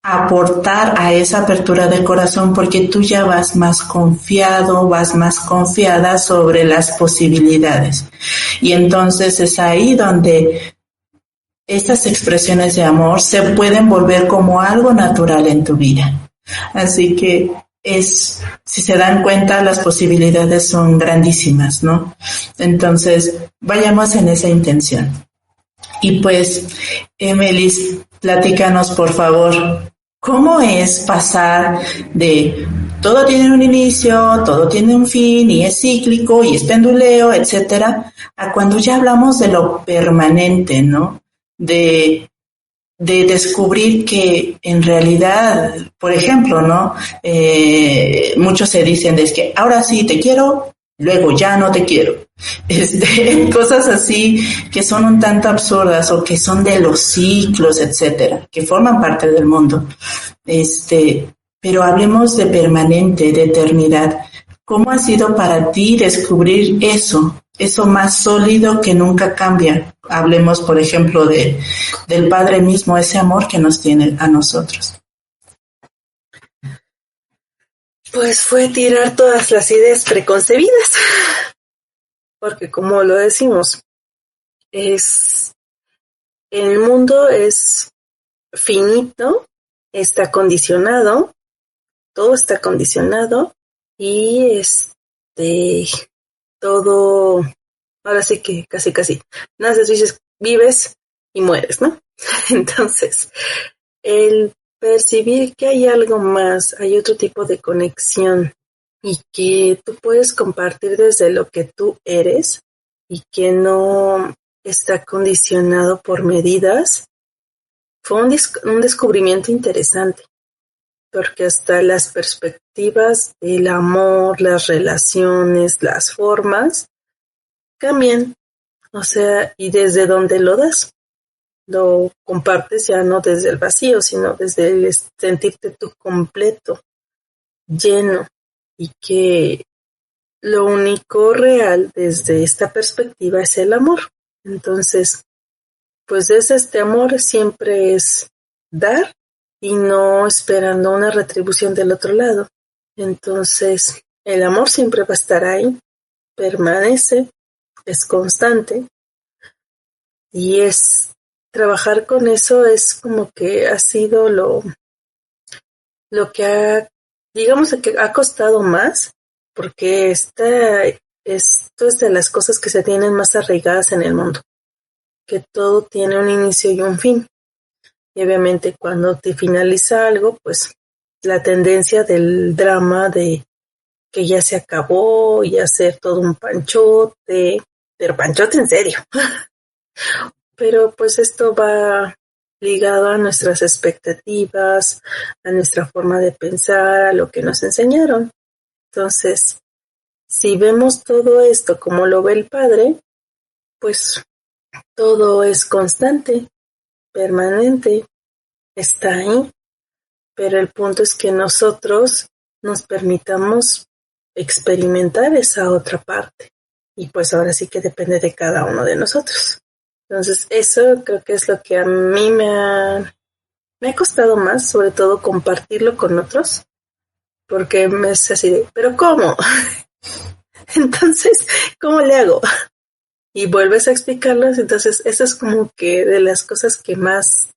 S1: aportar a esa apertura de corazón, porque tú ya vas más confiado, vas más confiada sobre las posibilidades. Y entonces es ahí donde estas expresiones de amor se pueden volver como algo natural en tu vida. Así que si se dan cuenta, las posibilidades son grandísimas, ¿no? Entonces, vayamos en esa intención. Y pues, Emelis, platícanos, por favor, ¿cómo es pasar de todo tiene un inicio, todo tiene un fin, y es cíclico, y es penduleo, etcétera, a cuando ya hablamos de lo permanente, ¿no? De descubrir que en realidad, por ejemplo, ¿no? Muchos se dicen es que ahora sí te quiero, luego ya no te quiero. Cosas así que son un tanto absurdas o que son de los ciclos, etcétera, que forman parte del mundo. Pero hablemos de permanente, de eternidad. ¿Cómo ha sido para ti descubrir eso más sólido que nunca cambia? Hablemos, por ejemplo, del Padre mismo, ese amor que nos tiene a nosotros.
S2: Pues fue tirar todas las ideas preconcebidas, porque como lo decimos, el mundo es finito, está condicionado, todo está condicionado y todo, ahora sí que casi, naces, vives y mueres, ¿no? Entonces, el percibir que hay algo más, hay otro tipo de conexión y que tú puedes compartir desde lo que tú eres y que no está condicionado por medidas, fue un descubrimiento interesante, porque hasta las perspectivas del amor, las relaciones, las formas cambian, o sea, y desde dónde lo das. lo compartes ya no desde el vacío, sino desde el sentirte tú completo, lleno, y que lo único real desde esta perspectiva es el amor. Entonces, pues desde este amor siempre es dar y no esperando una retribución del otro lado. Entonces, el amor siempre va a estar ahí, permanece, es constante, y es trabajar con eso es como que ha sido lo que digamos que ha costado más, porque esto es de las cosas que se tienen más arraigadas en el mundo, que todo tiene un inicio y un fin. Y obviamente cuando te finaliza algo, pues la tendencia del drama de que ya se acabó y hacer todo un panchote, pero panchote en serio. Pero pues esto va ligado a nuestras expectativas, a nuestra forma de pensar, a lo que nos enseñaron. Entonces, si vemos todo esto como lo ve el Padre, pues todo es constante, permanente, está ahí. Pero el punto es que nosotros nos permitamos experimentar esa otra parte. Y pues ahora sí que depende de cada uno de nosotros. Entonces eso creo que es lo que a mí me ha costado más, sobre todo compartirlo con otros, porque me es así de, ¿pero cómo? Entonces, ¿cómo le hago? Y vuelves a explicarlos, entonces eso es como que de las cosas que más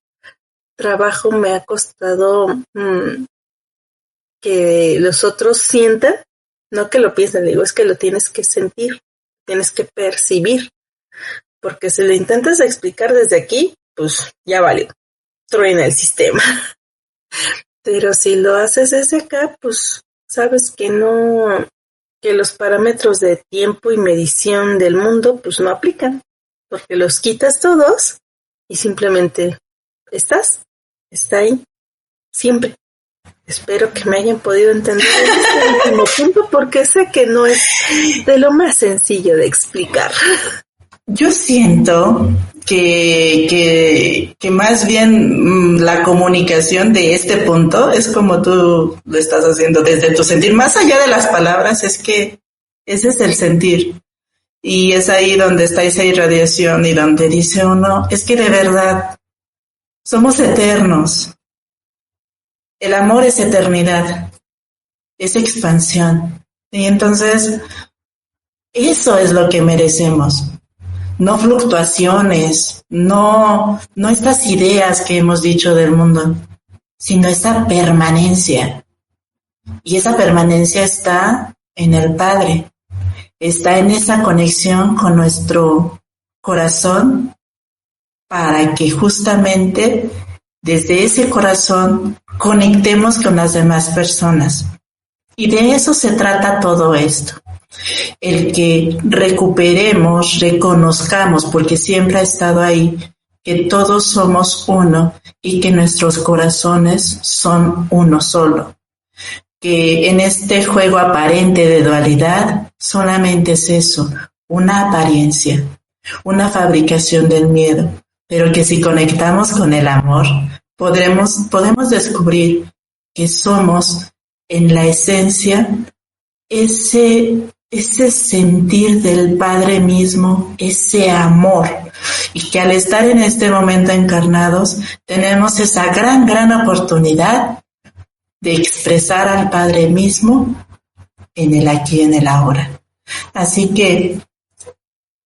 S2: trabajo me ha costado que los otros sientan, no que lo piensen, digo, es que lo tienes que sentir, tienes que percibir, porque si lo intentas explicar desde aquí, pues ya vale, truena el sistema. Pero si lo haces desde acá, pues sabes que no, que los parámetros de tiempo y medición del mundo, pues no aplican, porque los quitas todos y simplemente está ahí, siempre. Espero que me hayan podido entender este último punto, porque sé que no es de lo más sencillo de explicar.
S1: Yo siento que más bien la comunicación de este punto es como tú lo estás haciendo desde tu sentir, más allá de las palabras, es que ese es el sentir. Y es ahí donde está esa irradiación y donde dice uno, es que de verdad somos eternos. El amor es eternidad, es expansión. Y entonces, eso es lo que merecemos. No fluctuaciones, no estas ideas que hemos dicho del mundo, sino esta permanencia. Y esa permanencia está en el Padre, está en esa conexión con nuestro corazón, para que justamente desde ese corazón conectemos con las demás personas. Y de eso se trata todo esto. El que recuperemos, reconozcamos, porque siempre ha estado ahí, que todos somos uno y que nuestros corazones son uno solo. Que en este juego aparente de dualidad solamente es eso, una apariencia, una fabricación del miedo, pero que si conectamos con el amor, podemos descubrir que somos en la esencia ese sentir del Padre mismo, ese amor, y que al estar en este momento encarnados tenemos esa gran oportunidad de expresar al Padre mismo en el aquí y en el ahora. Así que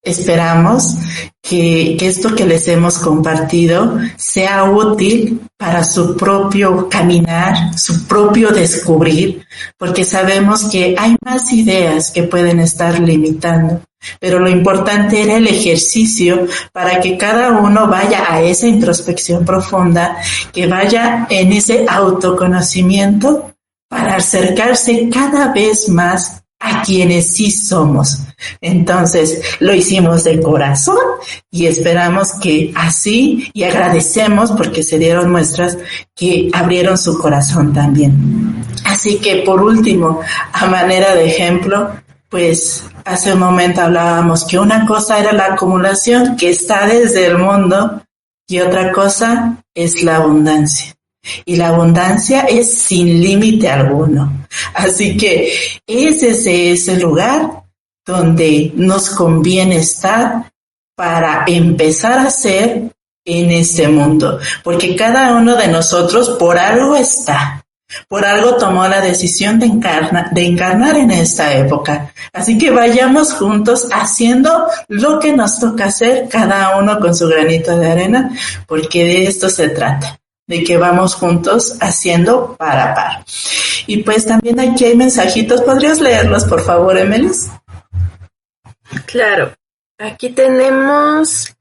S1: esperamos que esto que les hemos compartido sea útil para su propio caminar, su propio descubrir, porque sabemos que hay más ideas que pueden estar limitando, pero lo importante era el ejercicio para que cada uno vaya a esa introspección profunda, que vaya en ese autoconocimiento para acercarse cada vez más a quienes sí somos. Entonces lo hicimos de corazón y esperamos que así, y agradecemos porque se dieron muestras que abrieron su corazón también. Así que por último, a manera de ejemplo, pues hace un momento hablábamos que una cosa era la acumulación que está desde el mundo y otra cosa es la abundancia. Y la abundancia es sin límite alguno. Así que ese es ese lugar donde nos conviene estar para empezar a ser en este mundo. Porque cada uno de nosotros por algo está. Por algo tomó la decisión de encarnar en esta época. Así que vayamos juntos haciendo lo que nos toca hacer, cada uno con su granito de arena, porque de esto se trata, de que vamos juntos haciendo par a par. Y pues también aquí hay mensajitos, ¿podrías leerlos por favor, Emelis?
S2: Claro, aquí tenemos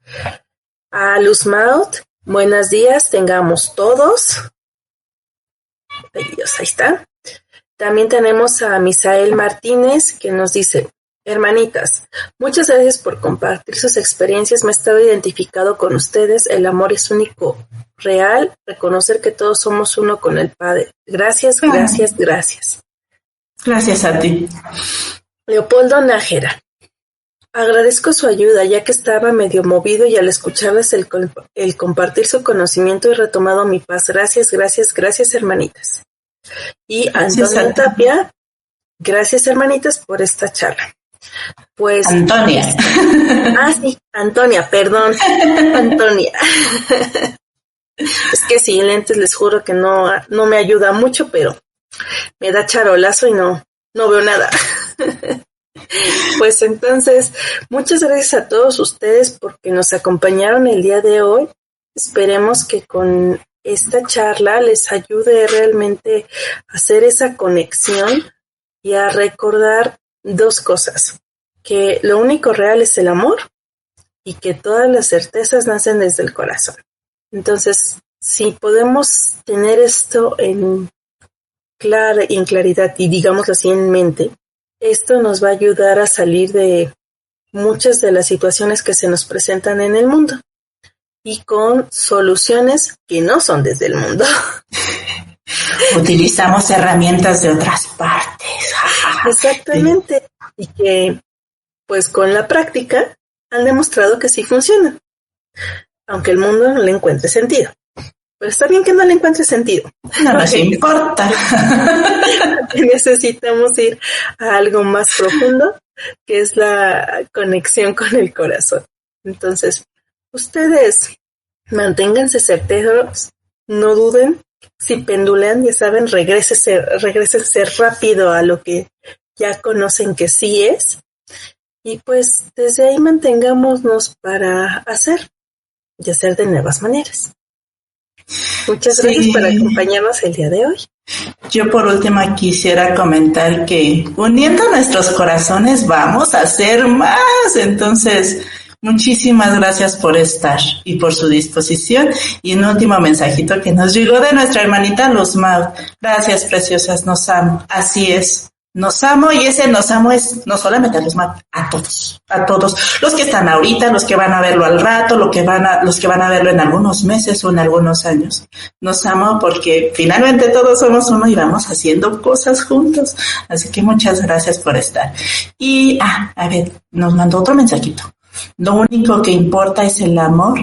S2: a Luz Maut. Buenos días, tengamos todos. Ay Dios, ahí está. También tenemos a Misael Martínez que nos dice: hermanitas, muchas gracias por compartir sus experiencias. Me he estado identificado con ustedes. El amor es único, real. Reconocer que todos somos uno con el Padre. Gracias, gracias, gracias.
S1: Gracias a ti.
S2: Leopoldo Nájera. Agradezco su ayuda, ya que estaba medio movido y al escucharles el compartir su conocimiento he retomado mi paz. Gracias, gracias, gracias, hermanitas. Y Antonia Tapia, gracias, hermanitas, por esta charla. Pues
S1: Antonia.
S2: Sí, Antonia, perdón. Antonia. Es que sin lentes les juro que no me ayuda mucho, pero me da charolazo y no veo nada. Pues entonces, muchas gracias a todos ustedes porque nos acompañaron el día de hoy. Esperemos que con esta charla les ayude realmente a hacer esa conexión y a recordar dos cosas: que lo único real es el amor y que todas las certezas nacen desde el corazón. Entonces, si podemos tener esto en claridad y digámoslo así en mente, esto nos va a ayudar a salir de muchas de las situaciones que se nos presentan en el mundo y con soluciones que no son desde el mundo.
S1: Utilizamos herramientas de otras partes.
S2: Exactamente. Y que, pues con la práctica, han demostrado que sí funciona. Aunque el mundo no le encuentre sentido. Pero está bien que no le encuentre sentido.
S1: No nos importa.
S2: Necesitamos ir a algo más profundo, que es la conexión con el corazón. Entonces, ustedes manténganse certeros, no duden. Si pendulean, ya saben, regrésense rápido a lo que ya conocen que sí es. Y pues desde ahí mantengámonos para hacer y hacer de nuevas maneras. Muchas gracias por acompañarnos el día de hoy.
S1: Yo por último quisiera comentar que uniendo nuestros corazones vamos a hacer más. Entonces, muchísimas gracias por estar y por su disposición. Y un último mensajito que nos llegó de nuestra hermanita Luz Maut. Gracias, preciosas, nos amo. Así es. Nos amo, y ese nos amo es no solamente a Luz Maut, a todos, los que están ahorita, los que van a verlo al rato, los que van a verlo en algunos meses o en algunos años. Nos amo porque finalmente todos somos uno y vamos haciendo cosas juntos. Así que muchas gracias por estar. Y, a ver, nos mandó otro mensajito. Lo único que importa es el amor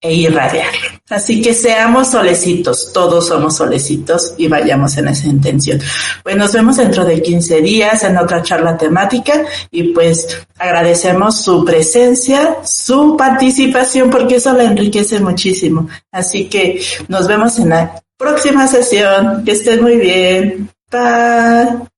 S1: e irradiarlo. Así que seamos solecitos, todos somos solecitos y vayamos en esa intención. Pues nos vemos dentro de 15 días en otra charla temática y pues agradecemos su presencia, su participación porque eso la enriquece muchísimo. Así que nos vemos en la próxima sesión. Que estén muy bien. Bye.